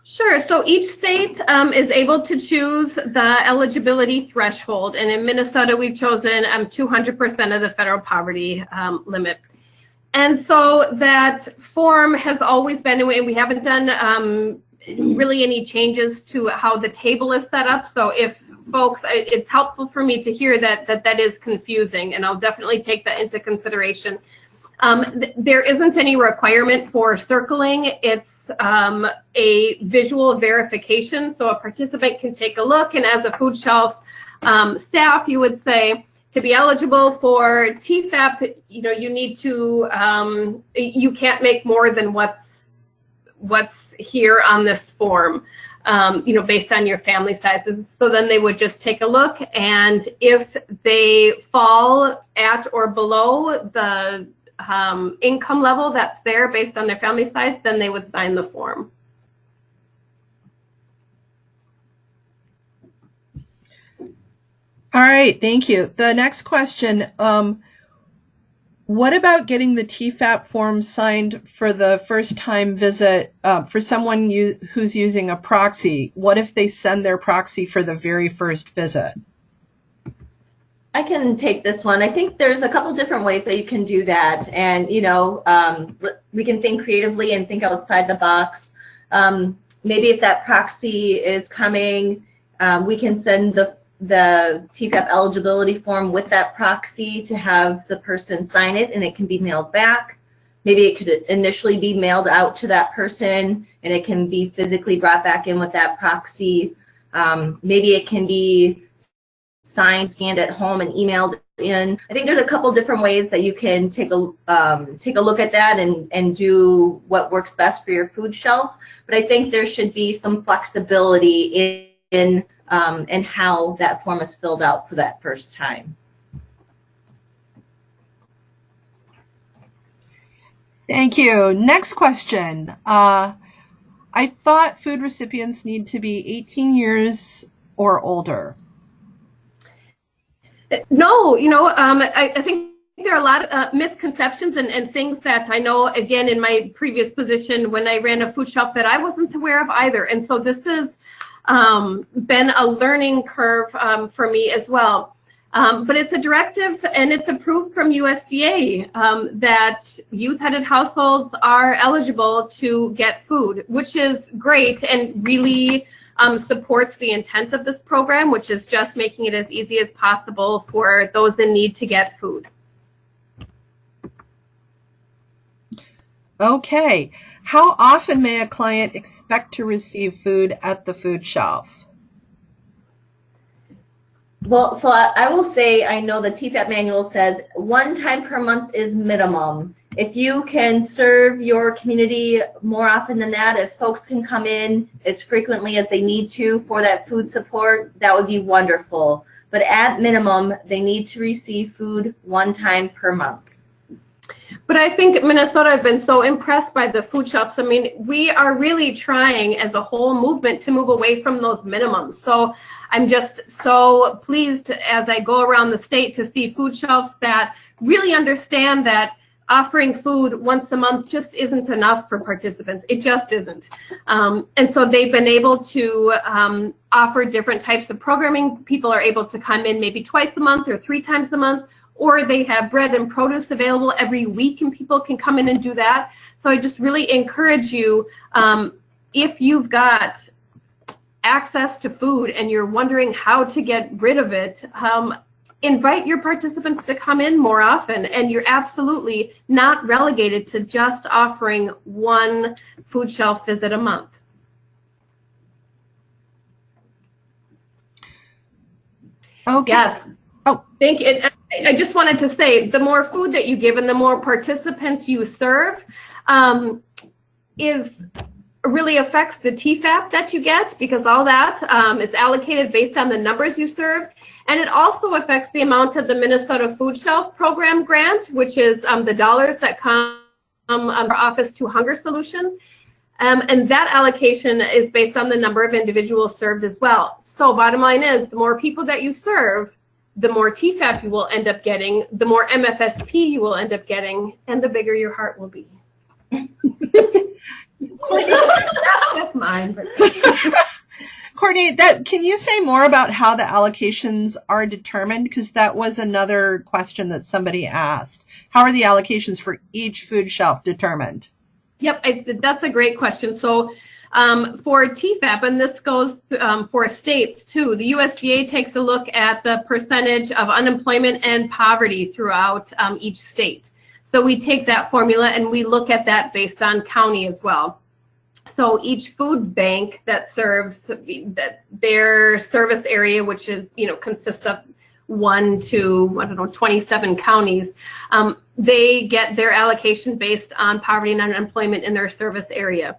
Sure. So each state is able to choose the eligibility threshold. And in Minnesota, we've chosen 200% of the federal poverty limit. And so that form has always been, and we haven't done really any changes to how the table is set up. So if folks, it's helpful for me to hear that is confusing, and I'll definitely take that into consideration. There isn't any requirement for circling. It's a visual verification, so a participant can take a look, and as a food shelf staff, you would say, to be eligible for TEFAP, you need to, you can't make more than what's here on this form, based on your family sizes. So then they would just take a look, and if they fall at or below the income level that's there based on their family size, then they would sign the form. All right, thank you. The next question, what about getting the TEFAP form signed for the first time visit for someone who's using a proxy? What if they send their proxy for the very first visit? I can take this one. I think there's a couple different ways that you can do that, and we can think creatively and think outside the box. Maybe if that proxy is coming, we can send the TEFAP eligibility form with that proxy to have the person sign it, and it can be mailed back. Maybe it could initially be mailed out to that person, and it can be physically brought back in with that proxy. Maybe it can be signed, scanned at home, and emailed in. I think there's a couple different ways that you can take a look at that and do what works best for your food shelf. But I think there should be some flexibility in how that form is filled out for that first time. Thank you. Next question. I thought food recipients need to be 18 years or older. No, I think there are a lot of misconceptions and things that I know, again, in my previous position when I ran a food shelf, that I wasn't aware of either. And so this has been a learning curve for me as well. But it's a directive, and it's approved from USDA that youth-headed households are eligible to get food, which is great and really supports the intent of this program, which is just making it as easy as possible for those in need to get food. Okay. How often may a client expect to receive food at the food shelf? Well, so I will say, I know the TFAP manual says 1 time per month is minimum. If you can serve your community more often than that, if folks can come in as frequently as they need to for that food support, that would be wonderful. But at minimum, they need to receive food 1 time per month. But I think Minnesota, I've been so impressed by the food shelves. I mean, we are really trying as a whole movement to move away from those minimums. So I'm just so pleased as I go around the state to see food shelves that really understand that offering food once a month just isn't enough for participants. It just isn't. And so they've been able to offer different types of programming. People are able to come in maybe twice a month or 3 times a month, or they have bread and produce available every week and people can come in and do that. So I just really encourage you, if you've got access to food and you're wondering how to get rid of it, invite your participants to come in more often, and you're absolutely not relegated to just offering 1 food shelf visit a month. Okay. Yes. Oh. Thank you. I just wanted to say, the more food that you give and the more participants you serve really affects the TFAP that you get, because all that is allocated based on the numbers you served. And it also affects the amount of the Minnesota Food Shelf Program grant, which is the dollars that come from our Office to Hunger Solutions. And that allocation is based on the number of individuals served as well. So bottom line is, the more people that you serve, the more TFAP you will end up getting, the more MFSP you will end up getting, and the bigger your heart will be. That's just mine. But Courtney, can you say more about how the allocations are determined? Because that was another question that somebody asked. How are the allocations for each food shelf determined? Yep, that's a great question. So for TFAP, and this goes for states too, the USDA takes a look at the percentage of unemployment and poverty throughout each state. So we take that formula and we look at that based on county as well. So each food bank that serves their service area, which is, consists of 1 to 27 counties, they get their allocation based on poverty and unemployment in their service area.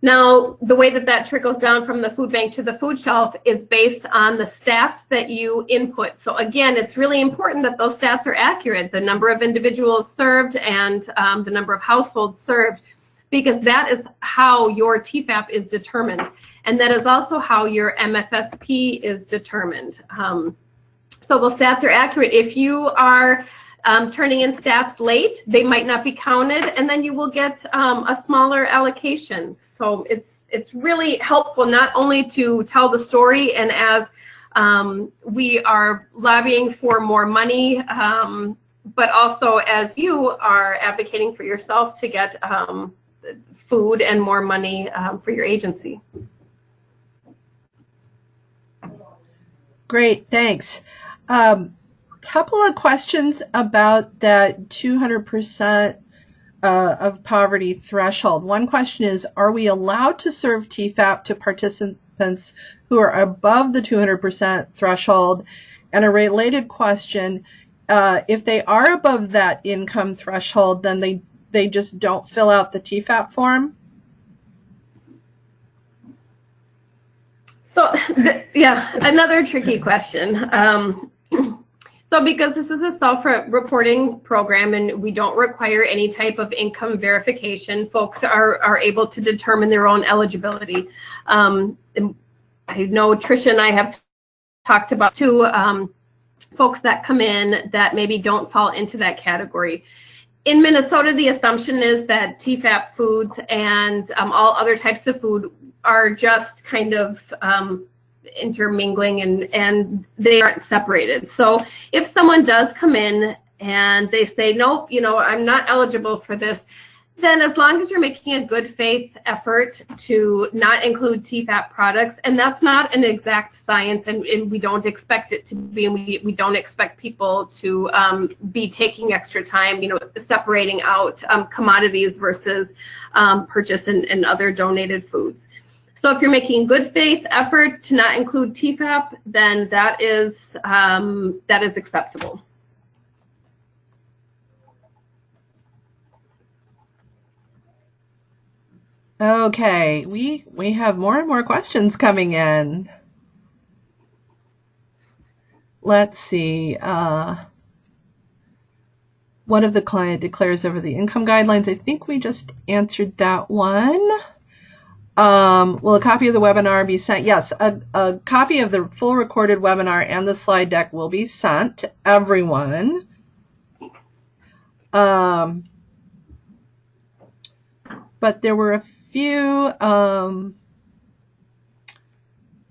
Now, the way that trickles down from the food bank to the food shelf is based on the stats that you input. So again, it's really important that those stats are accurate, the number of individuals served and the number of households served, because that is how your TFAP is determined. And that is also how your MFSP is determined. So those stats are accurate. If you are turning in stats late, they might not be counted, and then you will get a smaller allocation. So it's really helpful not only to tell the story, and as we are lobbying for more money, but also as you are advocating for yourself to get food and more money for your agency. Great, thanks. Couple of questions about that 200% of poverty threshold. One question is, are we allowed to serve TFAP to participants who are above the 200% threshold? And a related question, if they are above that income threshold, then they just don't fill out the TFAP form? So, yeah, another tricky question. So because this is a self-reporting program and we don't require any type of income verification, folks are able to determine their own eligibility. I know Tricia and I have talked about two folks that come in that maybe don't fall into that category. In Minnesota, the assumption is that TFAP foods and all other types of food are just kind of intermingling and they aren't separated. So if someone does come in and they say, nope, I'm not eligible for this, then as long as you're making a good faith effort to not include TFAP products, and that's not an exact science, and we don't expect it to be, and we don't expect people to be taking extra time, separating out commodities versus purchase and other donated foods. So if you're making good faith effort to not include TEFAP, then that is acceptable. Okay, we have more and more questions coming in. Let's see. What if the client declares over the income guidelines? I think we just answered that one. Will a copy of the webinar be sent? Yes, a copy of the full recorded webinar and the slide deck will be sent to everyone. But there were a few,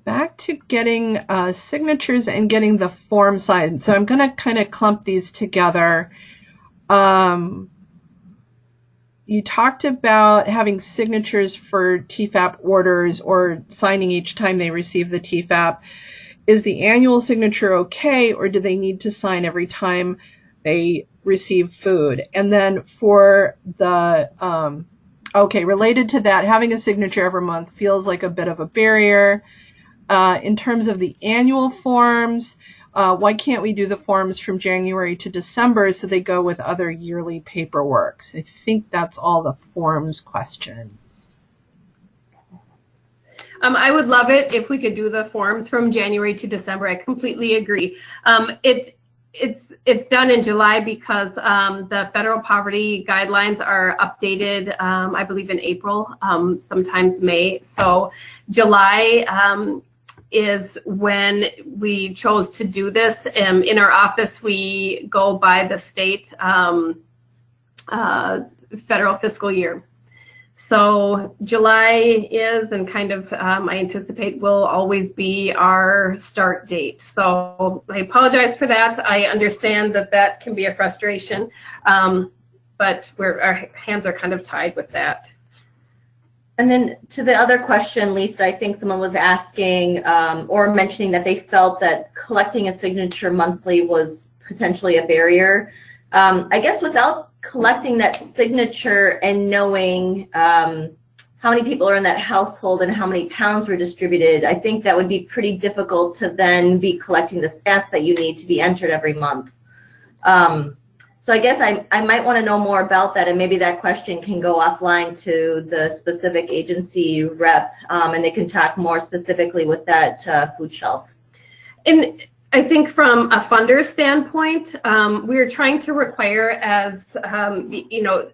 back to getting signatures and getting the form signed. So I'm going to kind of clump these together. You talked about having signatures for TEFAP orders or signing each time they receive the TEFAP. Is the annual signature okay, or do they need to sign every time they receive food? And then for the, okay, related to that, having a signature every month feels like a bit of a barrier. In terms of the annual forms, why can't we do the forms from January to December so they go with other yearly paperwork? So I think that's all the forms questions. I would love it if we could do the forms from January to December. I completely agree. It's done in July because the federal poverty guidelines are updated, I believe in April, sometimes May. So July is when we chose to do this. In our office, we go by the state federal fiscal year. So July is, and kind of I anticipate will always be our start date. So I apologize for that. I understand that that can be a frustration, but our hands are kind of tied with that. And then to the other question, Lisa, I think someone was asking or mentioning that they felt that collecting a signature monthly was potentially a barrier. I guess without collecting that signature and knowing how many people are in that household and how many pounds were distributed, I think that would be pretty difficult to then be collecting the stats that you need to be entered every month. So I guess I might want to know more about that, and maybe that question can go offline to the specific agency rep, and they can talk more specifically with that food shelf. And I think from a funder standpoint, we're trying to require as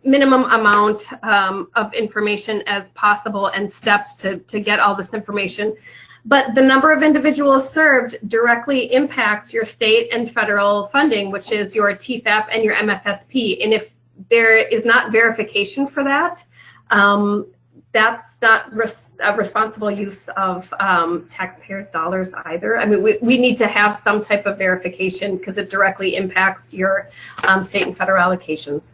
minimum amount of information as possible and steps to get all this information. But the number of individuals served directly impacts your state and federal funding, which is your TEFAP and your MFSP. And if there is not verification for that, that's not a responsible use of taxpayers' dollars either. I mean, we need to have some type of verification because it directly impacts your state and federal allocations.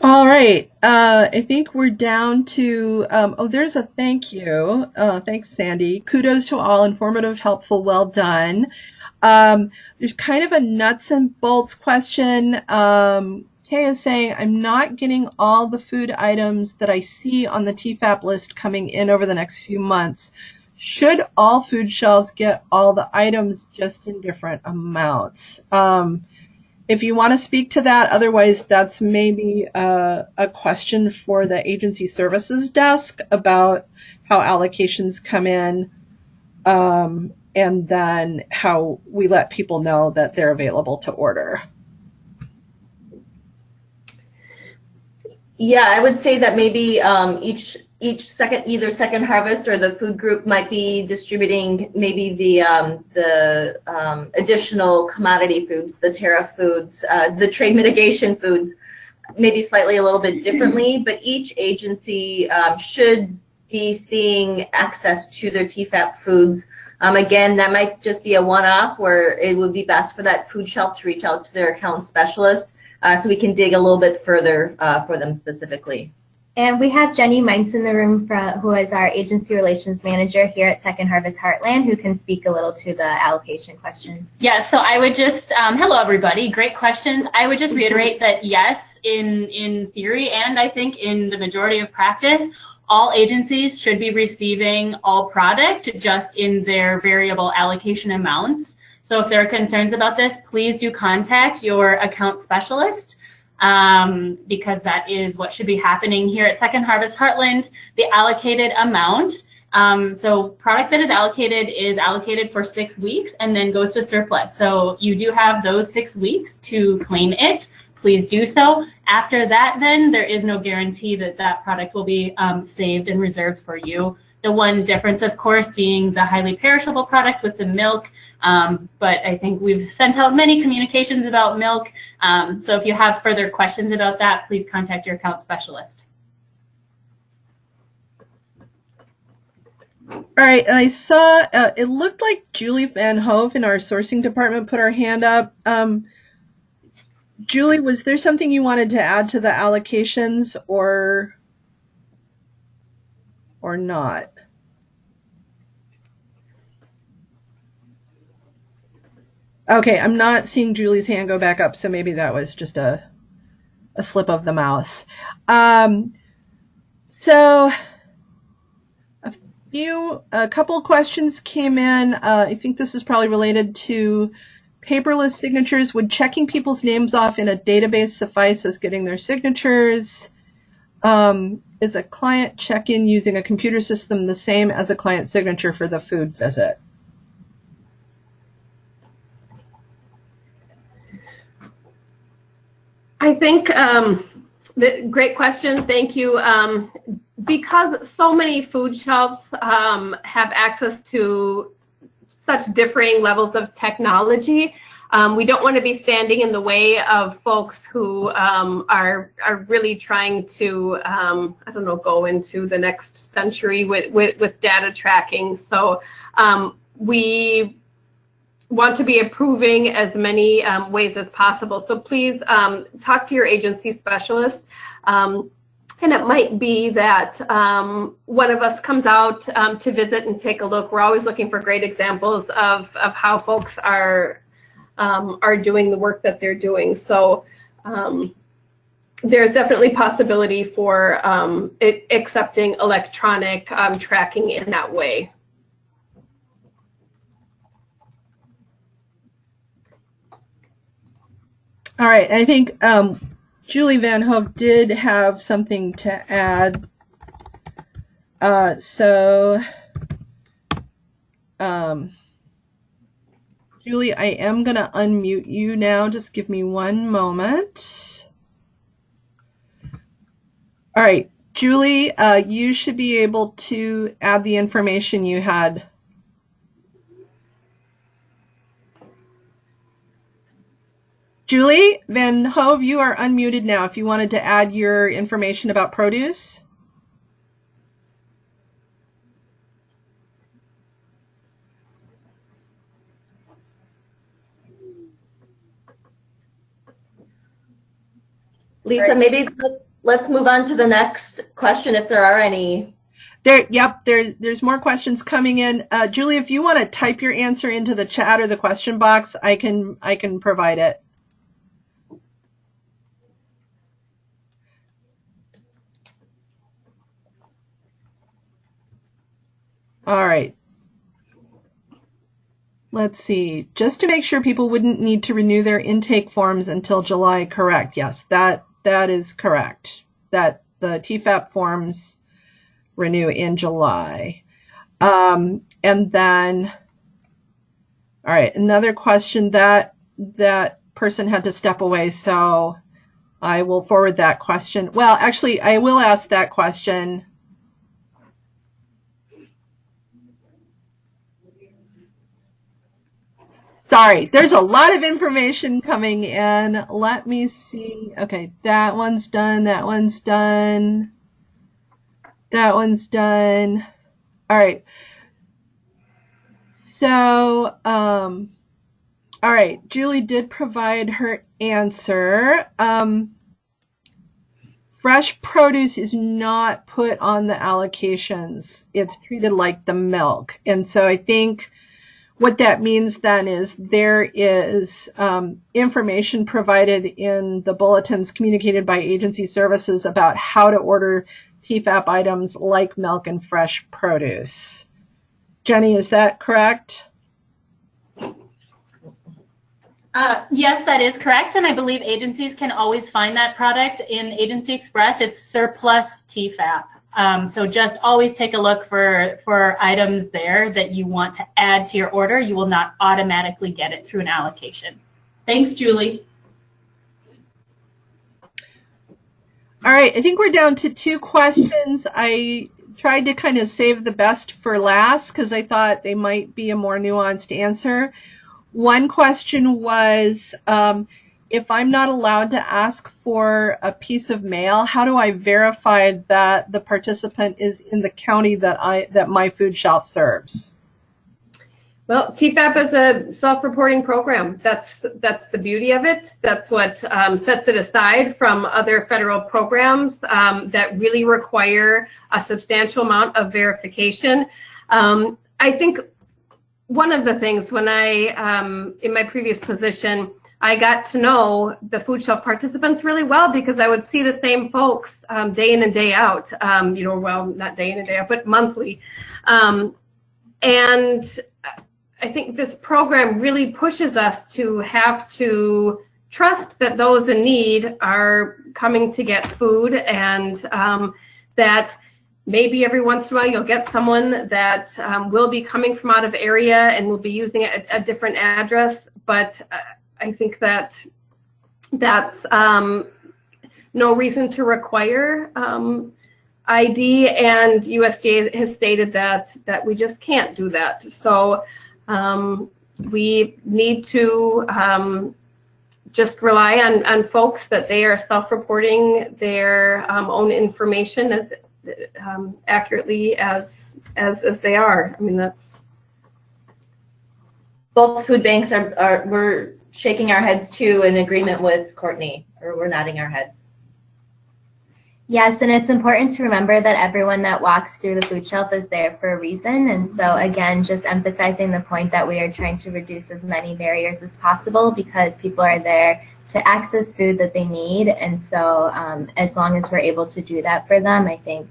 All right, I think we're down to, oh, there's a thank you. Thanks, Sandy. Kudos to all, informative, helpful, well done. There's kind of a nuts and bolts question. Kay is saying, I'm not getting all the food items that I see on the TEFAP list coming in over the next few months. Should all food shelves get all the items just in different amounts? If you want to speak to that, otherwise that's maybe a question for the agency services desk about how allocations come in, and then how we let people know that they're available to order. Yeah, I would say that maybe each either Second Harvest or the food group might be distributing maybe the additional commodity foods, the tariff foods, the trade mitigation foods, maybe slightly a little bit differently, but each agency should be seeing access to their TEFAP foods. Again, that might just be a one-off where it would be best for that food shelf to reach out to their account specialist so we can dig a little bit further for them specifically. And we have Jenny Meinz in the room, who is our agency relations manager here at Second Harvest Heartland, who can speak a little to the allocation question. Yeah, so I would just, hello everybody, great questions. I would just reiterate that yes, in theory and I think in the majority of practice, all agencies should be receiving all product just in their variable allocation amounts. So if there are concerns about this, please do contact your account specialist. Because that is what should be happening here at Second Harvest Heartland, the allocated amount. So product that is allocated for 6 weeks and then goes to surplus. So you do have those 6 weeks to claim it. Please do so. After that, then there is no guarantee that that product will be saved and reserved for you. The one difference, of course, being the highly perishable product with the milk. But I think we've sent out many communications about milk. So if you have further questions about that, please contact your account specialist. All right, and I saw, it looked like Julie Van Hove in our sourcing department put her hand up. Julie, was there something you wanted to add to the allocations or not? Okay, I'm not seeing Julie's hand go back up, so maybe that was just a slip of the mouse. So a couple of questions came in. I think this is probably related to paperless signatures. Would checking people's names off in a database suffice as getting their signatures? Is a client check-in using a computer system the same as a client signature for the food visit? I think great question. Thank you. Because so many food shelves have access to such differing levels of technology, we don't want to be standing in the way of folks who are really trying to, I don't know, go into the next century with data tracking. So we want to be approving as many ways as possible. So please talk to your agency specialist. And it might be that one of us comes out to visit and take a look. We're always looking for great examples of how folks are doing the work that they're doing. So there's definitely possibility for accepting electronic tracking in that way. All right, I think Julie Van Hove did have something to add. Julie, I am going to unmute you now. Just give me one moment. All right, Julie, you should be able to add the information you had. Julie Van Hove, you are unmuted now if you wanted to add your information about produce. Lisa, maybe let's move on to the next question if there are any. There's more questions coming in. Julie, if you want to type your answer into the chat or the question box, I can provide it. All right. Let's see. Just to make sure people wouldn't need to renew their intake forms until July, correct? Yes, that is correct. That the TEFAP forms renew in July. And then, all right, another question that person had to step away, so I will forward that question. Well, actually, I will ask that question. Sorry, there's a lot of information coming in. Let me see. Okay, that one's done. That one's done. That one's done. All right. So, all right, Julie did provide her answer. fresh produce is not put on the allocations. It's treated like the milk. And so I think what that means then is there is information provided in the bulletins communicated by agency services about how to order TEFAP items like milk and fresh produce. Jenny, is that correct? Yes, that is correct, and I believe agencies can always find that product in Agency Express. It's surplus TEFAP. So just always take a look for items there that you want to add to your order. You will not automatically get it through an allocation. Thanks, Julie. All right, I think we're down to 2 questions. I tried to kind of save the best for last because I thought they might be a more nuanced answer. One question was, if I'm not allowed to ask for a piece of mail, how do I verify that the participant is in the county that my food shelf serves? Well, TEFAP is a self-reporting program. That's the beauty of it. That's what sets it aside from other federal programs that really require a substantial amount of verification. I think one of the things when I, in my previous position, I got to know the food shelf participants really well because I would see the same folks day in and day out, well, not day in and day out, but monthly. And I think this program really pushes us to have to trust that those in need are coming to get food, and that maybe every once in a while you'll get someone that will be coming from out of area and will be using a different address, but I think that's no reason to require ID, and USDA has stated that we just can't do that. So we need to just rely on folks that they are self-reporting their own information as accurately as they are. I mean, that's. Both food banks we're shaking our heads too in agreement with Courtney, or we're nodding our heads. Yes, and it's important to remember that everyone that walks through the food shelf is there for a reason. And so again, just emphasizing the point that we are trying to reduce as many barriers as possible because people are there to access food that they need. And so as long as we're able to do that for them, I think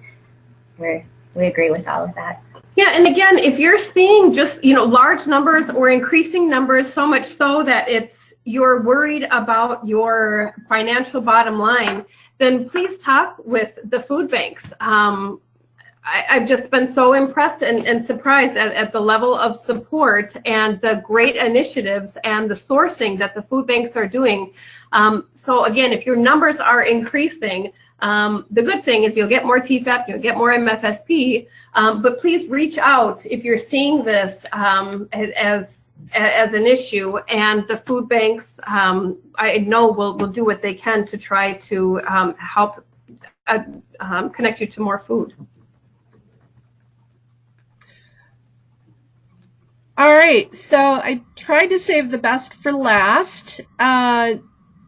we agree with all of that. Yeah, and again, if you're seeing just large numbers or increasing numbers, so much so that you're worried about your financial bottom line, then please talk with the food banks. I've just been so impressed and surprised at the level of support and the great initiatives and the sourcing that the food banks are doing. So again, if your numbers are increasing, the good thing is you'll get more TEFAP, you'll get more MFSP, but please reach out if you're seeing this as an issue, and the food banks, I know will do what they can to try to help connect you to more food. All right, so I tried to save the best for last.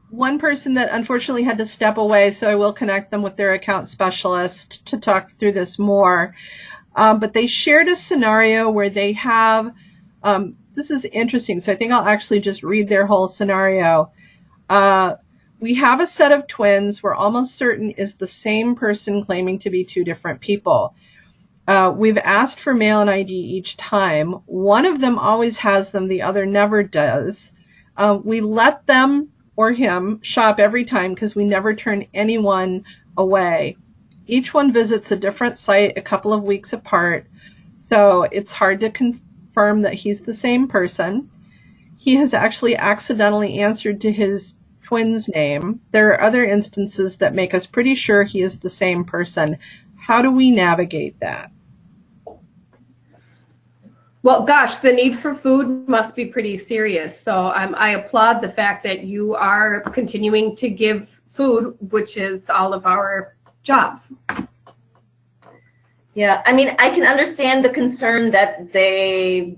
One person that unfortunately had to step away, so I will connect them with their account specialist to talk through this more. But they shared a scenario where they have, this is interesting, so I think I'll actually just read their whole scenario. We have a set of twins we're almost certain is the same person claiming to be 2 different people. We've asked for mail and ID each time. One of them always has them, the other never does. We let them or him shop every time because we never turn anyone away. Each one visits a different site a couple of weeks apart, so it's hard to confirm that he's the same person. He has actually accidentally answered to his twin's name. There are other instances that make us pretty sure he is the same person. How do we navigate that? Well, gosh, the need for food must be pretty serious. So I applaud the fact that you are continuing to give food, which is all of our jobs. Yeah, I mean, I can understand the concern that they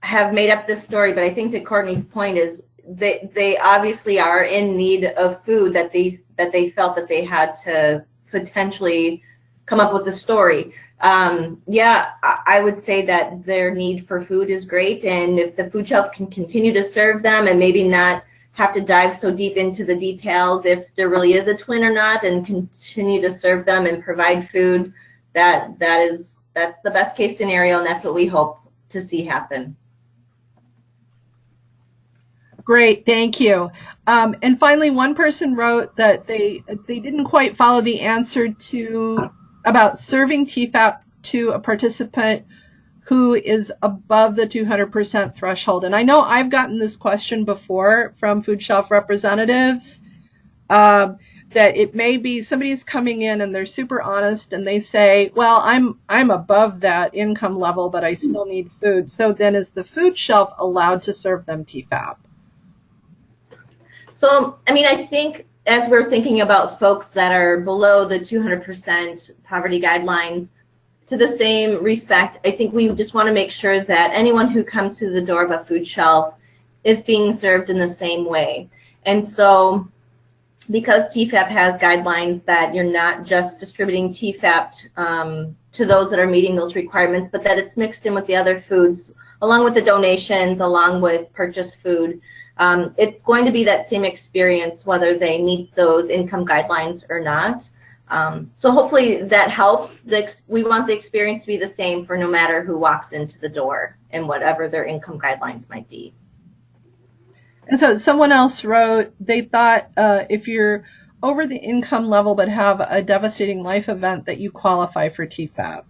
have made up this story, but I think to Courtney's point is they obviously are in need of food that they felt that they had to potentially come up with a story. Yeah, I would say that their need for food is great, and if the food shelf can continue to serve them and maybe not have to dive so deep into the details if there really is a twin or not, and continue to serve them and provide food, that's the best case scenario, and that's what we hope to see happen. Great, thank you. And finally, one person wrote that they didn't quite follow the answer to about serving TEFAP to a participant who is above the 200% threshold. And I know I've gotten this question before from food shelf representatives, that it may be somebody's coming in and they're super honest and they say, well, I'm above that income level, but I still need food. So then is the food shelf allowed to serve them TEFAP? So, I mean, I think as we're thinking about folks that are below the 200% poverty guidelines, to the same respect, I think we just want to make sure that anyone who comes to the door of a food shelf is being served in the same way. And so, because TEFAP has guidelines that you're not just distributing TEFAP to those that are meeting those requirements, but that it's mixed in with the other foods, along with the donations, along with purchased food, it's going to be that same experience whether they meet those income guidelines or not. So hopefully that helps. We want the experience to be the same for no matter who walks into the door and whatever their income guidelines might be. And so someone else wrote they thought if you're over the income level but have a devastating life event that you qualify for TEFAP.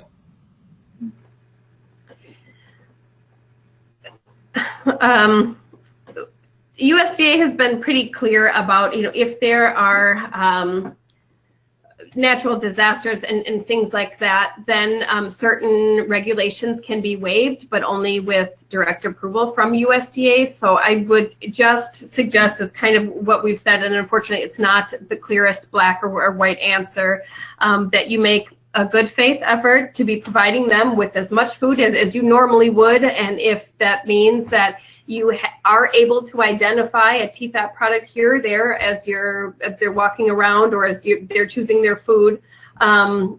USDA has been pretty clear about, if there are natural disasters and things like that, then certain regulations can be waived, but only with direct approval from USDA. So I would just suggest, as kind of what we've said, and unfortunately it's not the clearest black or white answer, that you make a good faith effort to be providing them with as much food as you normally would. And if that means that you are able to identify a TEFAP product here or there as they're walking around or as they're choosing their food, then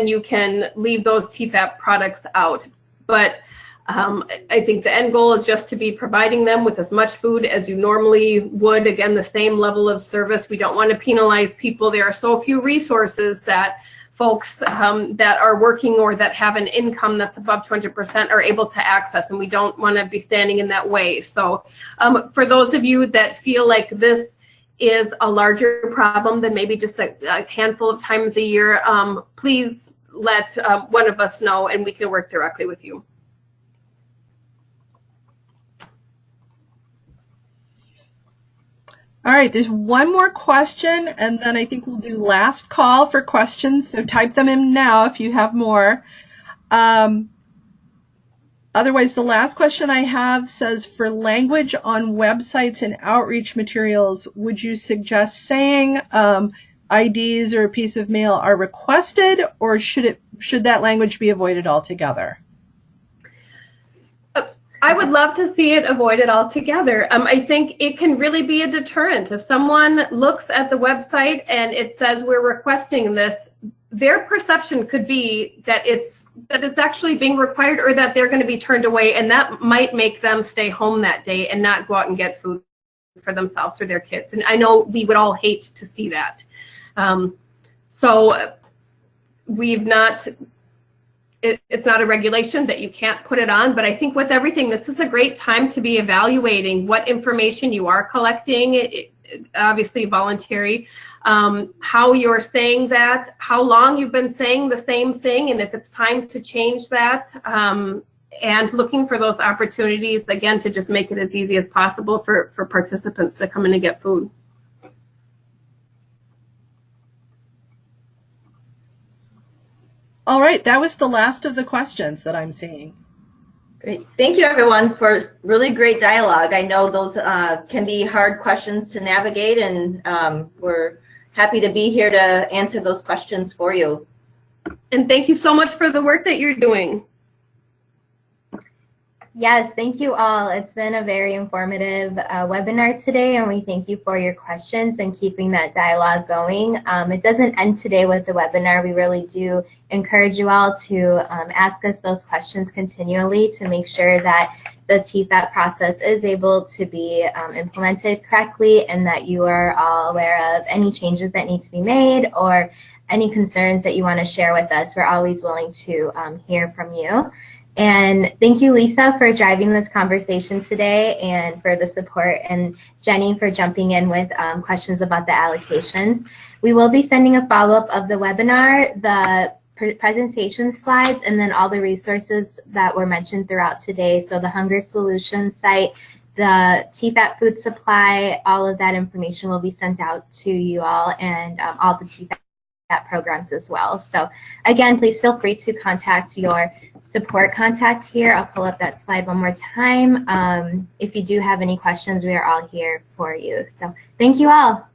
you can leave those TEFAP products out. But I think the end goal is just to be providing them with as much food as you normally would. Again, the same level of service. We don't want to penalize people. There are so few resources that folks that are working or that have an income that's above 200% are able to access, and we don't want to be standing in that way. So for those of you that feel like this is a larger problem than maybe just a handful of times a year, please let one of us know and we can work directly with you. All right, there's one more question, and then I think we'll do last call for questions, so type them in now if you have more. Otherwise, the last question I have says, for language on websites and outreach materials, would you suggest saying IDs or a piece of mail are requested, or should that language be avoided altogether? I would love to see it avoided altogether. I think it can really be a deterrent. If someone looks at the website and it says we're requesting this, their perception could be that it's actually being required, or that they're going to be turned away, and that might make them stay home that day and not go out and get food for themselves or their kids. And I know we would all hate to see that. So we've not. It's not a regulation that you can't put it on, but I think with everything, this is a great time to be evaluating what information you are collecting, obviously voluntary, how you're saying that, how long you've been saying the same thing, and if it's time to change that, and looking for those opportunities, again, to just make it as easy as possible for participants to come in and get food. All right, that was the last of the questions that I'm seeing. Great. Thank you, everyone, for really great dialogue. I know those can be hard questions to navigate, and we're happy to be here to answer those questions for you. And thank you so much for the work that you're doing. Yes, thank you all. It's been a very informative webinar today, and we thank you for your questions and keeping that dialogue going. It doesn't end today with the webinar. We really do encourage you all to ask us those questions continually to make sure that the TFAP process is able to be implemented correctly, and that you are all aware of any changes that need to be made or any concerns that you want to share with us. We're always willing to hear from you. And thank you, Lisa, for driving this conversation today and for the support, and Jenny for jumping in with questions about the allocations. We will be sending a follow-up of the webinar, the presentation slides, and then all the resources that were mentioned throughout today. So the Hunger Solutions site, the TFAP food supply, all of that information will be sent out to you all, and all the TFAP programs as well. So again, please feel free to contact your support contact here. I'll pull up that slide one more time. If you do have any questions, we are all here for you. So thank you all.